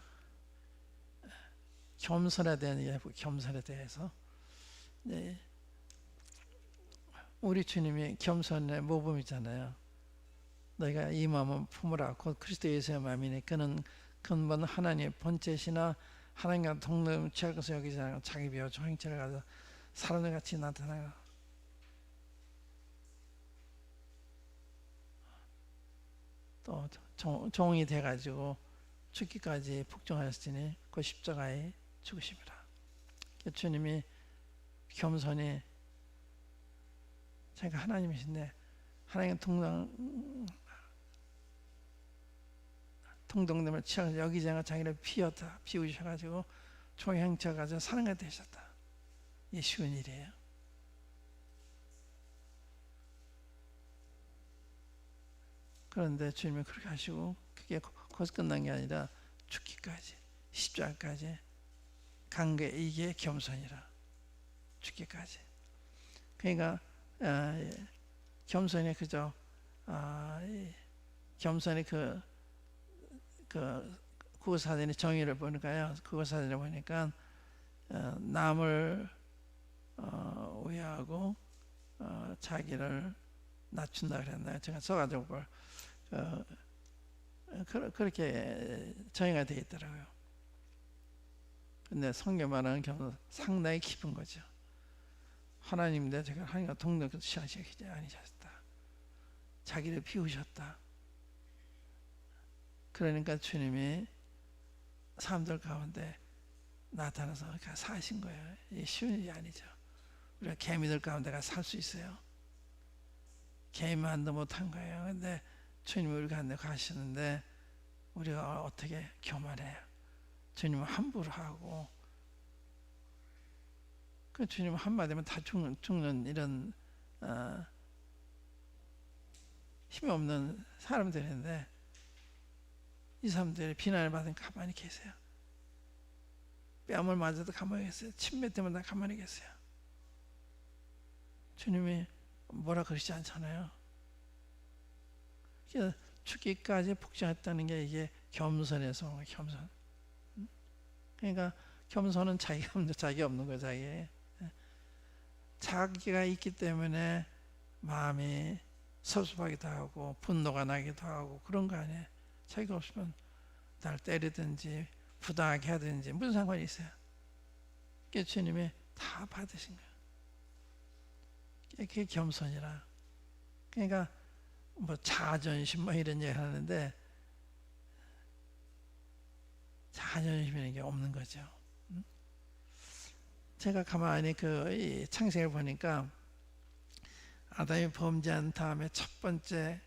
Speaker 1: 겸손에 대한 얘기 해보고, 겸손에 대해서. 네. 우리 주님이 겸손의 모범이잖아요. 너희가 이 마음을 품으라 곧 그리스도 예수의 마음이니 그는 근본 하나님의 본체시나 하나님과 동등을 취할 것을 여기지 않고 자기 비하 종행체를 가져 사람들 같이 나타나가. 또 종이 돼가지고 죽기까지 복종하였으니 그 십자가에 죽으심이라. 주님이 겸손히, 자기가 하나님이신데 하나님의 동등됨을 취하고 여기지 않고 자기를 비우셔가지고 종형체 가지고 사람이 되셨다. 이게 쉬운 일이에요. 그런데 주님이 그렇게 하시고 그게 거기서 끝난 게 아니라 죽기까지, 십자가까지 간 게 이게 겸손이라. 죽기까지. 그러니까 겸손이 그저 겸손이 그 국어사전의 정의를 보니까요. 국어사전에 보니까 남을 위하고 자기를 낮춘다 그랬나요? 제가 써가지고 그렇게 정의가 되어 있더라고요. 근데 성경 말하는 겸손 상당히 깊은 거죠. 하나님인데 제가 하나님과 동등을 취하시지 아니셨다. 자기를 비우셨다. 그러니까 주님이 사람들 가운데 나타나서 사신 거예요. 이게 쉬운 일이 아니죠. 우리가 개미들 가운데가 살 수 있어요. 개미만도 못한 거예요. 근데 주님이 우리 가운데 가시는데 우리가 어떻게 교만해요. 주님은 함부로 하고, 그 주님 한마디면 다 죽는 이런 힘이 없는 사람들인데 이 사람들이 비난을 받으면 가만히 계세요. 뺨을 맞아도 가만히 계세요. 침 뱉으면 다 가만히 계세요. 주님이 뭐라 그러지 않잖아요. 죽기까지 복종했다는 게 이게 겸손에서 겸손. 그러니까 겸손은 자기가 없는 거예요. 자기가 있기 때문에 마음이 섭섭하기도 하고 분노가 나기도 하고 그런 거 아니에요. 자기가 없으면 날 때리든지 부당하게 하든지 무슨 상관이 있어요. 그게 주님이 다 받으신 거예요. 그게 겸손이라. 그러니까 뭐 자존심 뭐 이런 얘기 하는데 자존심이라는 게 없는 거죠. 제가 가만히 이 창세기를 보니까 아담이 범죄한 다음에 첫 번째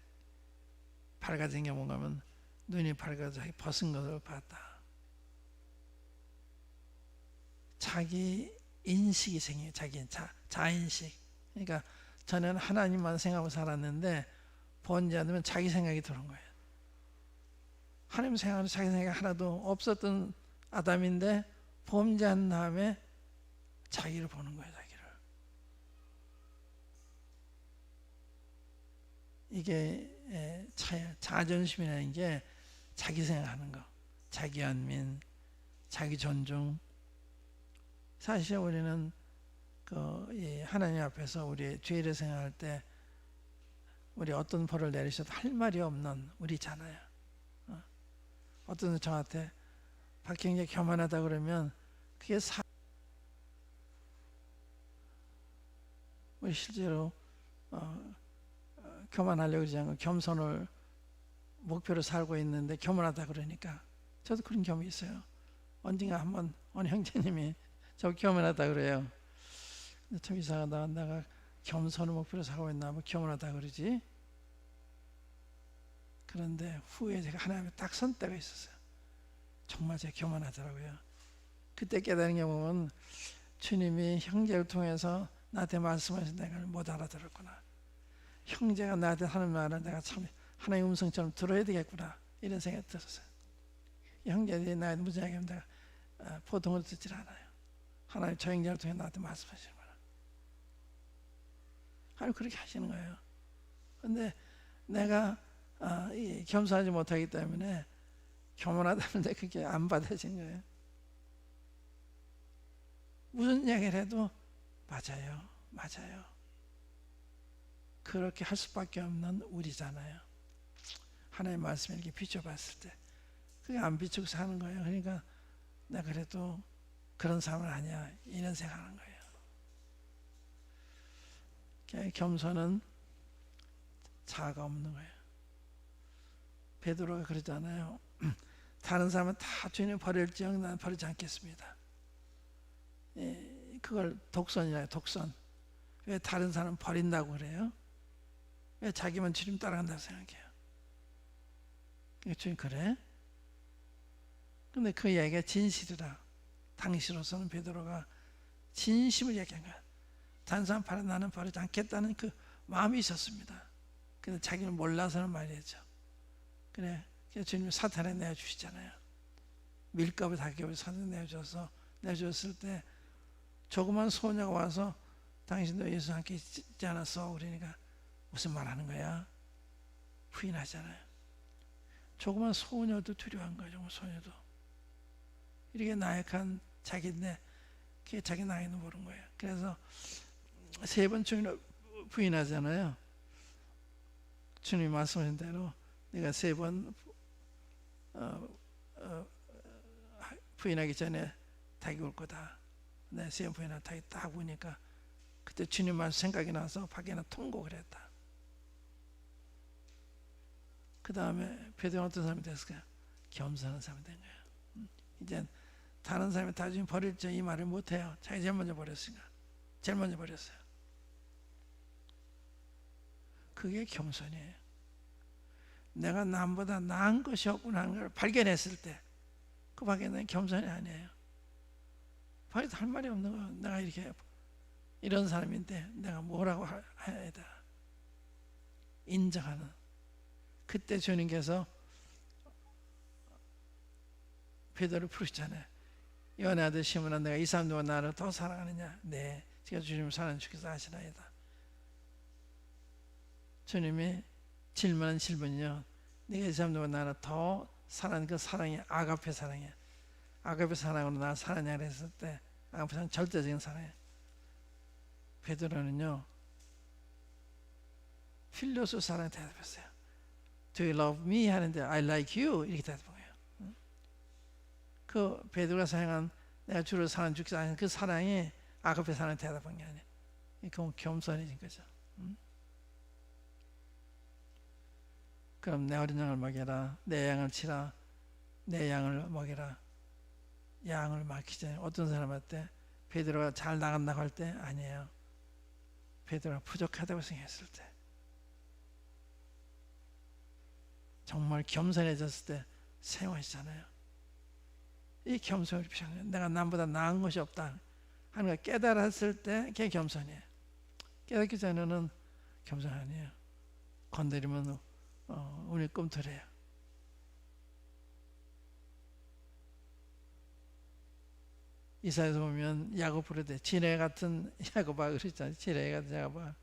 Speaker 1: 밝아진 게 뭔가 하면 눈이 밝아져 벗은 것을 봤다. 자기 인식이 생겨요. 자기 자인식. 그러니까 저는 하나님만 생각하고 살았는데 범죄하면 자기 생각이 들어온 거예요. 하나님 생각하는 자기 생각이 하나도 없었던 아담인데 범죄한 다음에 자기를 보는 거예요. 자기를. 이게 자존심이라는 게 자기 생각하는 거, 자기 안민, 자기 존중. 사실 우리는 하나님 앞에서 우리 죄를 생각할 때 우리 어떤 벌을 내리셔도 할 말이 없는 우리잖아요. 어떤 분 저한테 박형제 교만하다 그러면 그게 우리 실제로 교만하려고 그러지 않고 겸손을 목표로 살고 있는데 교만하다 그러니까 저도 그런 경험이 있어요. 언젠가 한번 어느 형제님이 저 교만하다 그래요. 참 이상하다. 내가 겸손을 목표로 살고 있나 뭐 교만하다 그러지. 그런데 후에 제가 하나님에 딱 선 때가 있었어요. 정말 제가 교만하더라고요. 그때 깨달은 게 보면 주님이 형제를 통해서 나한테 말씀하신 내가 못 알아들었구나. 형제가 나한테 하는 말을 내가 참 하나님의 음성처럼 들어야 되겠구나. 이런 생각이 들었어요. 형제들이 나한테 무슨 얘기하면 내가 보통으로 듣질 않아요. 하나님 저 형제를 통해 나한테 말씀하시는 거야. 하나님 그렇게 하시는 거예요. 근데 내가 겸손하지 못하기 때문에 교만하다는데 그게 안 받아진 거예요. 무슨 이야기를 해도 맞아요, 맞아요. 그렇게 할 수밖에 없는 우리잖아요. 하나님의 말씀을 이렇게 비춰봤을 때 그게 안 비추고 사는 거예요. 그러니까 내가 그래도 그런 사람은 아니야 이런 생각하는 거예요. 겸손은 자아가 없는 거예요. 베드로가 그러잖아요. 다른 사람은 다 주님 버릴지언 나는 버리지 않겠습니다. 그걸 독선이라요. 독선. 왜 다른 사람 버린다고 그래요? 왜 자기만 주님 따라간다고 생각해요? 주님 그래? 근데 그 얘기가 진실이라. 당시로서는 베드로가 진심을 얘기한 거야. 다른 사람 바라 나는 버리지 않겠다는 그 마음이 있었습니다. 근데 자기는 몰라서는 말이죠. 그래, 주님이 사탄에 내어주시잖아요. 밀가루 닭ገብ을 사탄에 내어줬을 때 조그만 소녀가 와서 당신도 예수 함께 있지 않았어? 그러니까 무슨 말 하는 거야? 부인하잖아요. 조그만 소녀도 두려워한 거예요. 조그만 소녀도. 이렇게 나약한 자기인데 그게 자기 나이는 모르는 거예요. 그래서 3번 주님을 부인하잖아요. 주님이 말씀하신 대로 내가 3번 부인하기 전에 닭이 올 거다. 내 3번 부인하고 닭이 딱 오니까 그때 주님 말씀 생각이 나서 밖에나 통곡을 했다. 그 다음에 베드로는 어떤 사람이 됐을까요? 겸손한 사람이 된 거예요. 이제 다른 사람이 다 주님 버릴지 이 말을 못해요. 자기 제일 먼저 버렸으니까. 제일 먼저 버렸어요. 그게 겸손이에요. 내가 남보다 나은 것이 없구나 하는 걸 발견했을 때 그 밖에는 겸손이 아니에요. 밖에도 할 말이 없는 거예요. 내가 이렇게 이런 사람인데 내가 뭐라고 해야 돼? 인정하는. 그때 주님께서 베드로를 부르시잖아요. 요한의 아들 시몬아, 내가 이 사람들과 나를 더 사랑하느냐? 네, 제가 주님을 사랑하는 주께서 아시나이다. 주님이 질문한 질문이요. 네가 이 사람들과 나를 더 사랑하는 그 사랑이 아가페 사랑이야. 아가페 사랑으로 나를 사랑하냐 그랬을 때 아가페 사랑은 절대적인 사랑이에요. 베드로는요. 필로소 사랑에 대답했어요. Do you love me? 하는데 I like you 이렇게 대답한 거예요. 그 베드로가 사용한 내가 주를 사랑하는 주께서 아시는 그 사랑이 아가페 사랑에 대답한 게 아니에요. 그건 겸손해진 거죠. 그럼 내 어린 양을 먹여라. 내 양을 치라. 내 양을 먹여라. 양을 막기 전에 어떤 사람한테 베드로가 잘 나간다고 할 때 아니에요. 베드로가 부족하다고 생각했을 때 정말 겸손해졌을 때 사용하시잖아요. 이 겸손을 필요한 거예요. 내가 남보다 나은 것이 없다 하는 걸 깨달았을 때 그게 겸손이에요. 깨닫기 전에는 겸손 아니에요. 건드리면 우리 꿈틀해요. 이사에서 보면 야곱 부를 때 지뢰 같은 야곱아 그랬잖아요. 지뢰 같은 야곱아.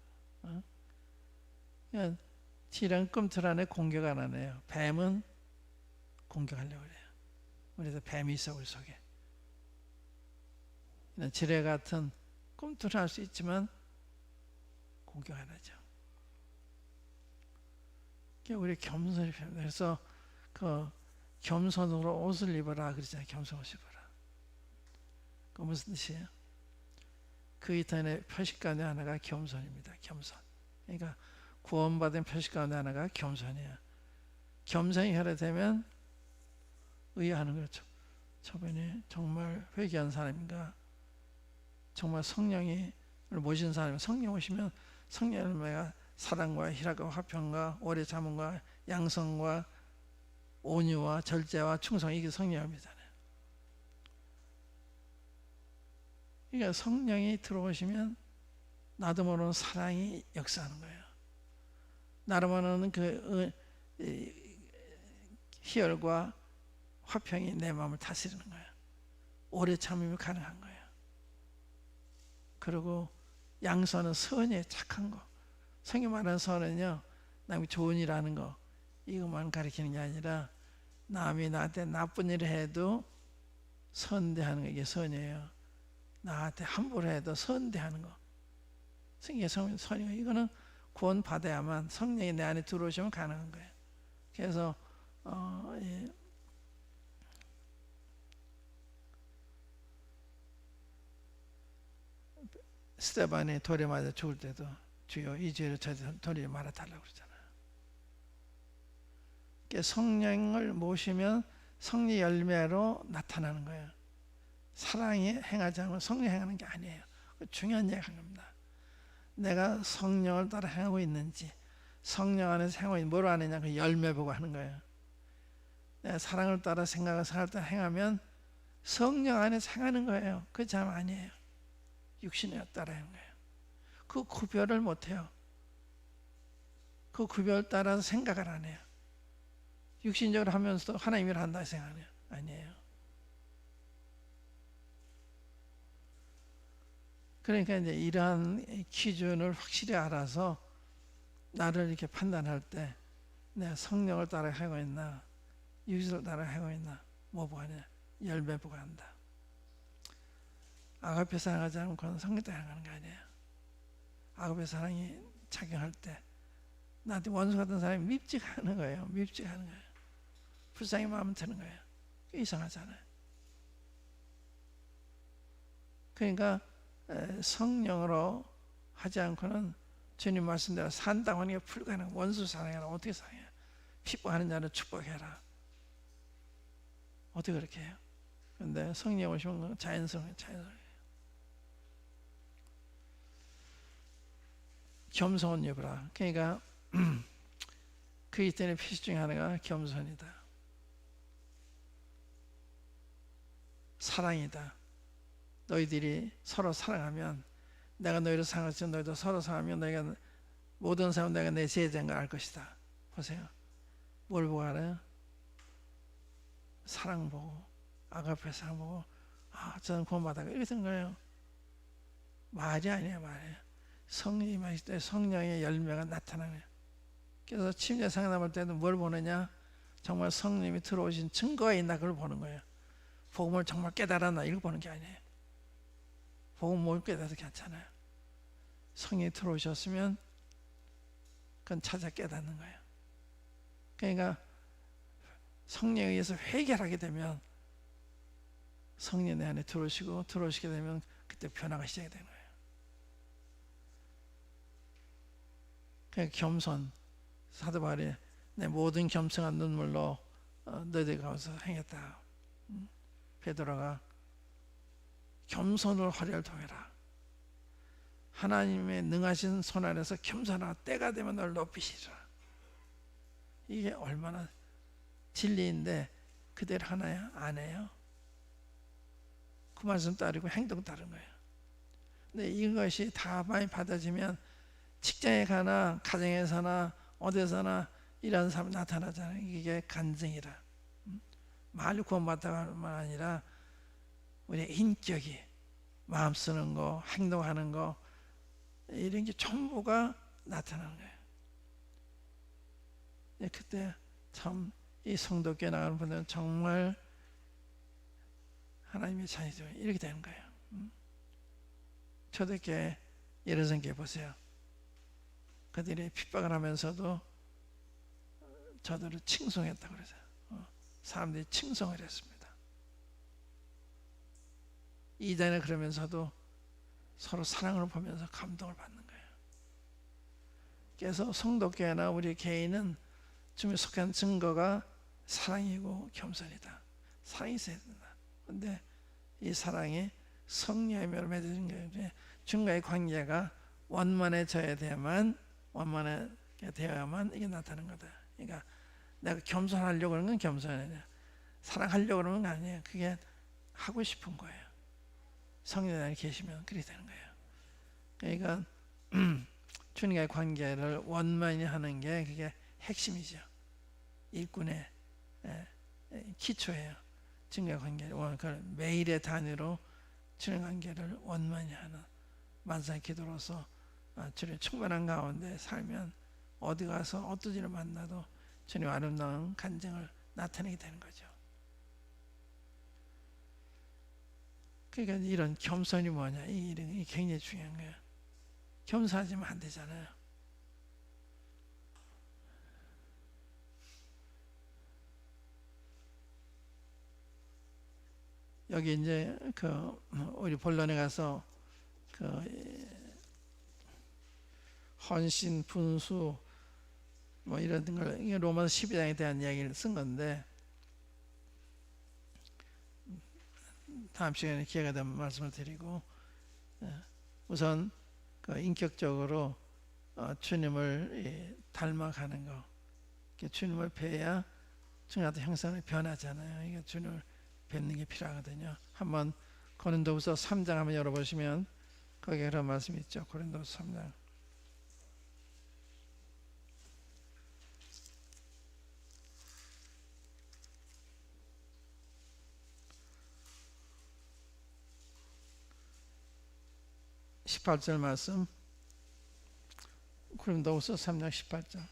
Speaker 1: 그냥 지뢰는 꿈틀 안에 공격 안 하네요. 뱀은 공격하려고 그래요. 우리도 뱀이 있어 우리 속에. 지뢰 같은 꿈틀을 할 수 있지만 공격 안 하죠. 우리 겸손이 필요합니다. 그래서 그 겸손으로 옷을 입어라 그러잖아요. 겸손 옷을 입어라. 그 무슨 뜻이에요? 그 이탄의 표식 가운데 하나가 겸손입니다. 겸손. 그러니까 구원받은 표식 가운데 하나가 겸손이에요. 겸손이 혈화되면 의아하는 거죠. 저번에 정말 회개한 사람인가? 정말 성령을 모신 사람이 성령 오시면 성령을 내가 사랑과 희락과 화평과 오래 참음과 양성과 온유와 절제와 충성 이게 성령이잖아요. 그러니까 성령이 들어오시면 나도 모르는 사랑이 역사하는 거예요. 나도 모르는 그 희열과 화평이 내 마음을 다스리는 거예요. 오래 참음이 가능한 거예요. 그리고 양선은 선이에요. 착한 거. 성경 말하는 선은요, 남이 좋은 일 하는 거 이것만 가리키는 게 아니라 남이 나한테 나쁜 일을 해도 선대하는 거, 이게 선이에요. 나한테 함부로 해도 선대하는 거. 이게 선이에요. 이거는 구원 받아야만, 성령이 내 안에 들어오시면 가능한 거예요. 그래서 스데반이 돌에 맞아 죽을 때도 주여 이 죄를 저한테 돌리지 말아달라고 그러잖아요. 성령을 모시면 성령 열매로 나타나는 거예요. 사랑이 행하지 않으면 성령 행하는 게 아니에요. 중요한 얘기 한 겁니다. 내가 성령을 따라 행하고 있는지, 성령 안에서 행하고 있는지, 뭘 아느냐, 그 열매 보고 하는 거예요. 내가 사랑을 따라 생각을 따라 행하면 성령 안에서 행하는 거예요. 그 참 아니에요. 육신에 따라 하는 거예요. 그 구별을 못해요. 그 구별 따라서 생각을 안 해요. 육신적으로 하면서도 하나님을 한다 생각해요. 아니에요. 그러니까 이제 이러한 기준을 확실히 알아서 나를 이렇게 판단할 때 내가 성령을 따라 하고 있나, 육신을 따라 하고 있나, 뭐 보냐, 열매 보고 한다. 아가페 사랑하지 않으면 그건 성령 따라 하는 게 아니에요. 아가페 사랑이 작용할 때 나한테 원수 같은 사람이 밉직하는 거예요. 밉직하는 거예요. 불쌍히 마음 드는 거예요. 이상하잖아요. 그러니까 성령으로 하지 않고는 주님 말씀대로 산다고 하는 게 불가능해요. 원수 사랑해라. 어떻게 사랑해요? 핍박하는 자를 축복해라. 어떻게 그렇게 해요? 그런데 성령 오시면 건 자연스러워요. 겸손 여부라. 그러니까 그리스도인의 필수 중에 하나가 겸손이다. 사랑이다. 너희들이 서로 사랑하면, 내가 너희를 사랑했지 너희도 서로 사랑하면 너희가 모든 사람 내가 내 제자인 걸 알 것이다. 보세요. 뭘 보고 알아요? 사랑 보고, 아가페 사랑 보고, 아 저는 구원받아가 이렇게 된 거예요. 말이 아니에요. 말이에요. 성령이 마실 때 성령의 열매가 나타나네요. 그래서 침례 상담할 때도 뭘 보느냐, 정말 성령이 들어오신 증거가 있나 그걸 보는 거예요. 복음을 정말 깨달았나 이걸 보는 게 아니에요. 복음 뭘 깨달아도 괜찮아요. 성령이 들어오셨으면 그건 찾아 깨닫는 거예요. 그러니까 성령에 의해서 회개하게 되면 성령 내 안에 들어오시게 되면 그때 변화가 시작이 되는 거예요. 그러니까 겸손, 사도 바울이 내 모든 겸손한 눈물로 너희들 가서 행했다. 베드로가 겸손으로 허리를 동여라. 하나님의 능하신 손 아래서 겸손하라. 때가 되면 널 높이시리라. 이게 얼마나 진리인데 그대로 하나요? 안 해요? 그 말씀 따르고 행동 따른 거예요. 근데 이것이 다 많이 받아지면 직장에 가나 가정에서나 어디서나 이런 사람이 나타나잖아요. 이게 간증이라. 말로 구원받다만 아니라 우리의 인격이, 마음 쓰는 거, 행동하는 거, 이런 게 전부가 나타나는 거예요. 그때 참 이 성도교회 나가는 분들은 정말 하나님의 자녀들 이렇게 되는 거예요. 초대교회 예루살렘 보세요. 그들이 핍박을 하면서도 저들을 칭송했다고 그러죠. 사람들이 칭송을 했습니다. 이전에 그러면서도 서로 사랑을 보면서 감동을 받는 거예요. 그래서 성도교회나 우리 개인은 주님에 속한 증거가 사랑이고 겸손이다. 사랑이 있어야 된다. 그런데 이 사랑이 성령의 묘로 맺어진 거예요. 중간의 관계가 원만해져야 되야만 이게 나타나는 거다. 그러니까 내가 겸손하려고 하는 건 겸손이냐, 사랑하려고 그러는 건 아니에요. 그게 하고 싶은 거예요. 성령 안에 계시면 그렇게 되는 거예요. 그러니까 주님과의 관계를 원만히 하는 게 그게 핵심이죠. 일꾼의 기초예요. 주님과의 관계를 매일의 단위로 주님의 관계를 원만히 하는,
Speaker 2: 만사의 기도로서 주님 충만한 가운데 살면 어디 가서 어떤 일을 만나도 주님 아름다운 간증을 나타내게 되는 거죠. 그러니까 이런 겸손이 뭐냐, 이 굉장히 중요한 거예요. 겸손하지면 안 되잖아요. 여기 이제 우리 본론에 가서 헌신, 분수 뭐 이런 걸 로마서 12장에 대한 이야기를 쓴 건데, 다음 시간에 기회가 되면 말씀을 드리고, 우선 인격적으로 주님을 닮아가는 거, 주님을 뵈야 주님한테 형상을 변하잖아요. 이게 주님을 뵙는 게 필요하거든요. 한번 고린도후서 3장 한번 열어보시면 거기에 그런 말씀이 있죠. 고린도후서 3장. (18절) 말씀. 고린도후서 3장 18절.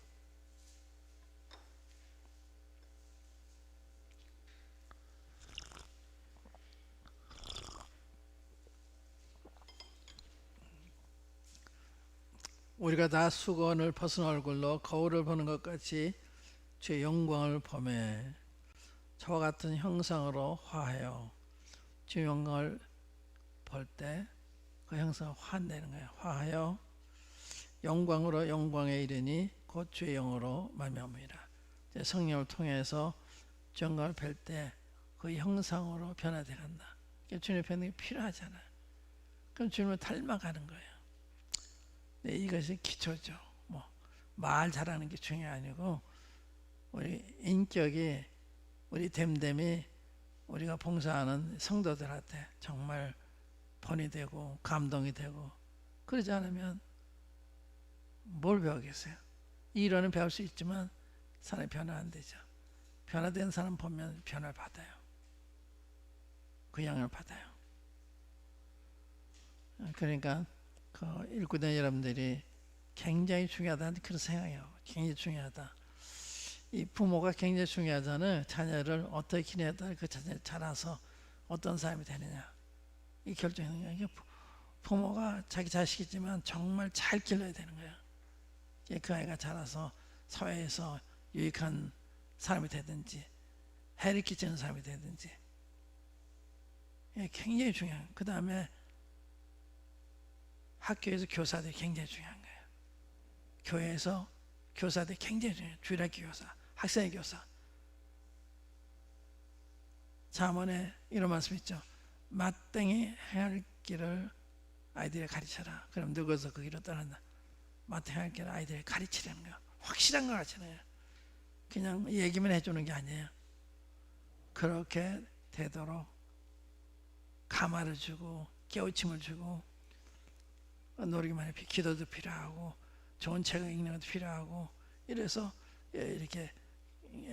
Speaker 2: 우리가 다 수건을 벗은 얼굴로 거울을 보는 것 같이 주의 영광을 보매 저와 같은 형상으로 화하여 주의 영광을 볼 때 그 형상을 화한다는 거예요. 화하여 영광으로 영광에 이르니 곧 주의 영으로 말미암으리라. 성령을 통해서 주 영광을 뵐 때 그 형상으로 변화돼 간다. 주님의 뵙는 게 필요하잖아요. 그럼 주님을 닮아가는 거예요. 네, 이것이 기초죠. 뭐 말 잘하는 게 중요한 게 아니고 우리 인격이, 우리 됨됨이 우리가 봉사하는 성도들한테 정말 본이 되고 감동이 되고, 그러지 않으면 뭘 배우겠어요? 이론은 배울 수 있지만 사람이 변화 안 되죠. 변화된 사람 보면 변화를 받아요. 그 영향을 받아요. 그러니까 일꾼된 여러분들이 굉장히 중요하다는 그런 생각이에요. 굉장히 중요하다. 이 부모가 굉장히 중요하잖아요. 자녀를 어떻게 키워야 그 자녀를 자라서 어떤 사람이 되느냐, 이 결정하는 거예요. 부모가 자기 자식이지만 정말 잘 길러야 되는 거예요. 그 아이가 자라서 사회에서 유익한 사람이 되든지 해를 끼치는 사람이 되든지, 굉장히 중요한. 그 다음에 학교에서 교사들이 굉장히 중요한 거예요. 교회에서 교사들이 굉장히 중요해요. 주일학교 교사, 학생의 교사. 잠언에 이런 말씀 있죠. 마땅히 행할 길을 아이들에 가르쳐라. 그럼 늙어서 그 길을 떠난다. 마땅히 행할 길을 아이들에 가르치라는 거예요. 확실한 거 같잖아요. 그냥 얘기만 해주는 게 아니에요. 그렇게 되도록 감화를 주고 깨우침을 주고, 노력만 해. 기도도 필요하고 좋은 책을 읽는 것도 필요하고, 이래서 이렇게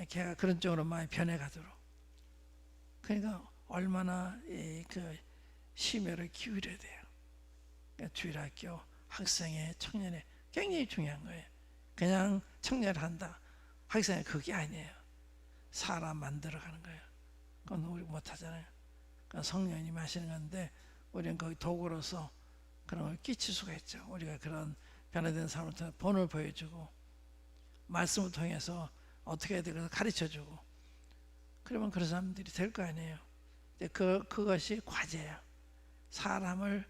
Speaker 2: 걔가 그런 쪽으로 많이 변해가도록. 그러니까 얼마나 그 심혈을 기울여야 돼요. 그러니까 주일학교 학생회, 청년회 굉장히 중요한 거예요. 그냥 청년을 한다, 학생회 그게 아니에요. 사람 만들어가는 거예요. 그건 우리 못하잖아요. 그러니까 성령님이 하시는 건데 우리는 거기 도구로서 그런 걸 끼칠 수가 있죠. 우리가 그런 변화된 사람을 통해 본을 보여주고 말씀을 통해서 어떻게 해야 되고 가르쳐주고, 그러면 그런 사람들이 될 거 아니에요. 그것이 과제예요. 사람을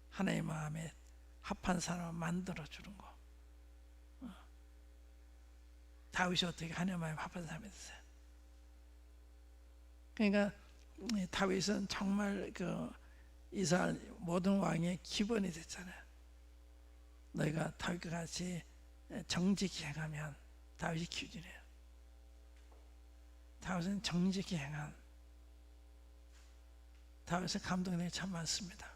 Speaker 2: 하나님의 마음에 합한 사람을 만들어주는 거. 다윗이 어떻게 하나님의 마음에 합한 사람이 됐어요. 그러니까 다윗은 정말 이스라엘 모든 왕의 기본이 됐잖아요. 너희가 다윗과 같이 정직히 행하면 다윗이 기준이에요. 다윗은 정직히 행한, 다윗의 감동이 참 많습니다.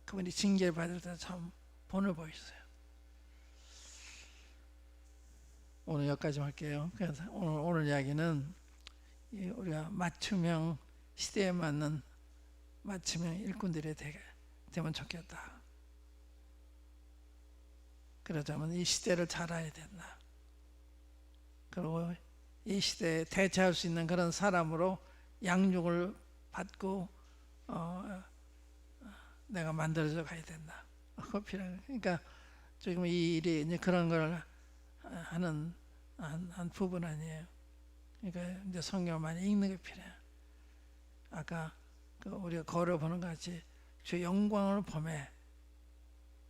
Speaker 2: 그분이 징계를 받을 때 참 본을 보이셨어요. 오늘 여기까지 할게요. 그래서 오늘 이야기는 우리가 맞춤형, 시대에 맞는 맞춤형 일꾼들이 되면 좋겠다. 그러자면 이 시대를 잘 알아야 된다. 그리고 이 시대에 대처할 수 있는 그런 사람으로 양육을 받고 내가 만들어져 가야 된다. 그러니까 지금 이 일이 이제 그런 걸 하는 한 부분 아니에요. 그러니까 이제 성경을 많이 읽는 게 필요해요. 아까 우리가 걸어보는 것 같이 주 영광을 보매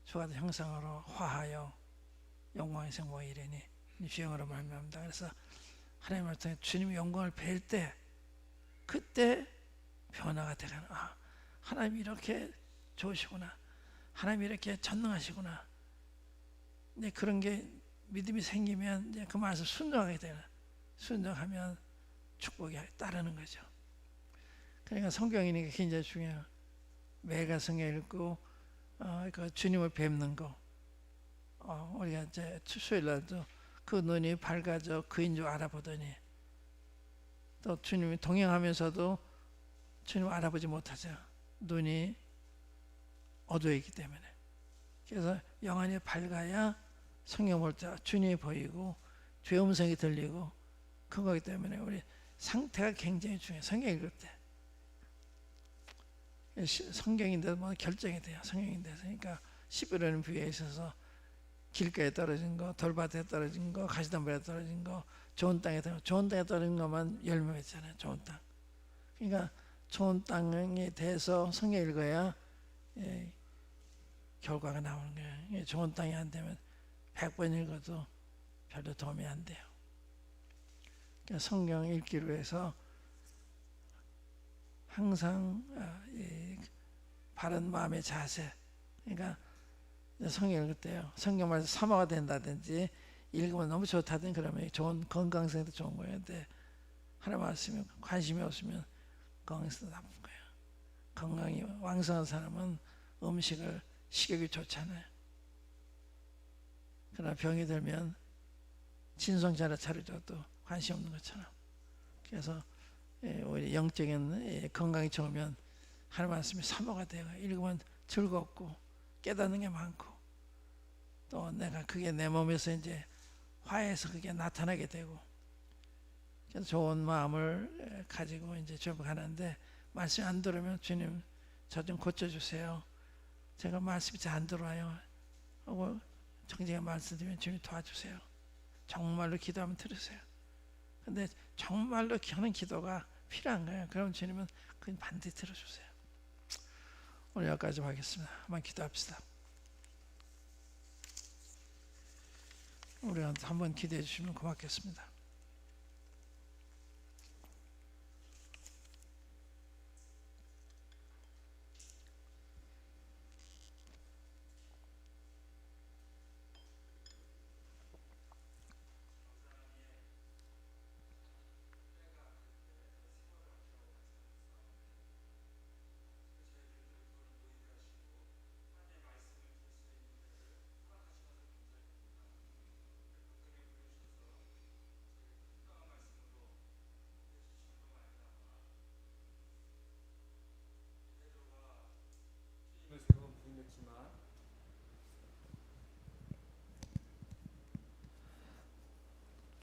Speaker 2: 주가 형상으로 화하여 영광의 성모 이르니 주 영으로 말미암다. 그래서 하나님을 통해 주님의 영광을 뵐 때 그때 변화가 되가는 하나님이 이렇게 좋으시구나. 하나님이 이렇게 전능하시구나. 이제 그런 게 믿음이 생기면 이제 그 말씀 순종하게 되는. 순종하면 축복이 따르는 거죠. 그러니까 성경이니까 굉장히 중요해요. 매가 성경 읽고 그 주님을 뵙는 거. 우리가 이제 수요일 날도 그 눈이 밝아져 그인 줄 알아보더니 또 주님이 동행하면서도 주님을 알아보지 못하죠. 눈이 어두워 있기 때문에. 그래서 영안이 밝아야 성경 볼 때 주님이 보이고 주의 음성이 들리고 그거기 때문에 우리 상태가 굉장히 중요해요. 성경 읽을 때. 성경인데도 뭐 결정이 돼요. 성경인데도. 그러니까 11년 비에 있어서 길가에 떨어진 거, 돌밭에 떨어진 거, 가시덤불에 떨어진 거, 좋은 땅에 떨어진 것만 열매 맺잖아요. 좋은 땅. 그러니까 좋은 땅에 대해서 성경 읽어야 결과가 나오는 거예요. 좋은 땅이 안 되면 100번 읽어도 별로 도움이 안 돼요. 그러니까 성경 읽기로 해서 항상 바른 마음의 자세. 그러니까 성경 읽을 때요. 성경 말씀 사모가 된다든지 읽으면 너무 좋다든지 그러면 좋은 건강성에도 좋은 거예요. 근데 하나님 말씀에 관심이 없으면 건강성도 나쁜 거예요. 건강이 왕성한 사람은 음식을 식욕이 좋잖아요. 그러나 병이 들면 진성차려 차려줘도 관심 없는 것처럼. 그래서 우리 영적인 건강이 좋으면 하나님 말씀이 사모가 되고 읽으면 즐겁고 깨닫는 게 많고 또 내가 그게 내 몸에서 이제 화해해서 그게 나타나게 되고 그래서 좋은 마음을 가지고 이제 주님 가는데 말씀 안 들으면 주님 저 좀 고쳐주세요. 제가 말씀이 잘 안 들어와요. 하고 정직하게 말씀드리면 주님 도와주세요. 정말로 기도하면 들으세요. 근데 정말로 하는 기도가 필요한 거예요. 그럼 주님은 그건 반드시 들어주세요. 오늘 여기까지 하겠습니다. 한번 기도합시다. 우리한테 한번 기도해 주시면 고맙겠습니다.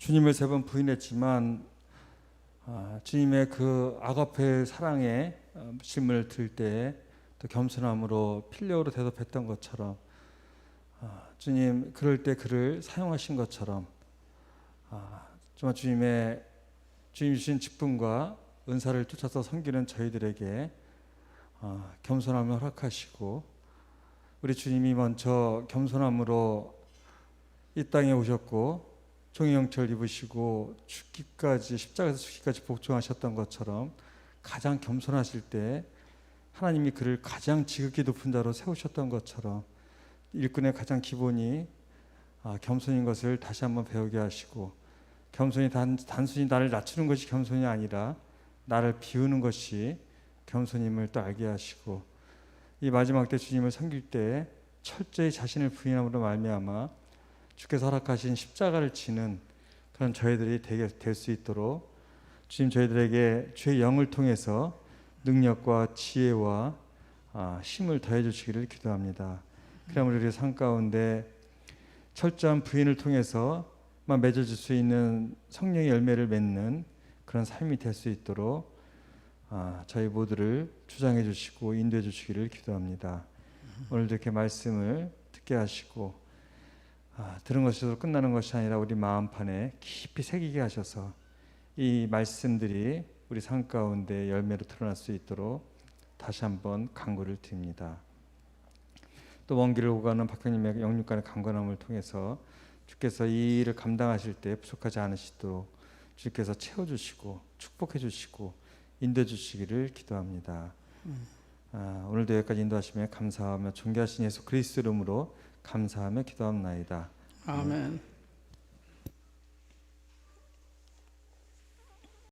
Speaker 3: 주님을 세 번 부인했지만 주님의 그 아가페 사랑의 말씀을 들을 때 또 겸손함으로 필요로 대답했던 것처럼 주님 그럴 때 그를 사용하신 것처럼 정말 주님 주신 직분과 은사를 쫓아서 섬기는 저희들에게 겸손함을 허락하시고 우리 주님이 먼저 겸손함으로 이 땅에 오셨고 종의 형체를 입으시고 죽기까지 십자가에서 죽기까지 복종하셨던 것처럼 가장 겸손하실 때 하나님이 그를 가장 지극히 높은 자로 세우셨던 것처럼 일꾼의 가장 기본이 겸손인 것을 다시 한번 배우게 하시고 겸손이 단순히 나를 낮추는 것이 겸손이 아니라 나를 비우는 것이 겸손임을 또 알게 하시고 이 마지막 때 주님을 섬길 때 철저히 자신을 부인함으로 말미암아 주께서 허락하신 십자가를 지는 그런 저희들이 될 수 있도록 주님 저희들에게 주의 영을 통해서 능력과 지혜와 힘을 더해 주시기를 기도합니다. 그러므로 우리 삶 가운데 철저한 부인을 통해서만 맺어질 수 있는 성령의 열매를 맺는 그런 삶이 될 수 있도록 저희 모두를 주장해 주시고 인도해 주시기를 기도합니다. 오늘도 이렇게 말씀을 듣게 하시고 들은 것으로 끝나는 것이 아니라 우리 마음판에 깊이 새기게 하셔서 이 말씀들이 우리 삶 가운데 열매로 드러날 수 있도록 다시 한번 간구를 드립니다. 또 먼 길을 오가는 박형님의 영육간의 강건함을 통해서 주께서 이 일을 감당하실 때 부족하지 않으시도록 주께서 채워주시고 축복해 주시고 인도해 주시기를 기도합니다. 오늘도 여기까지 인도하시며 감사하며 존귀하신 예수 그리스도 이름으로 감사하며 기도합나이다.
Speaker 1: 아멘.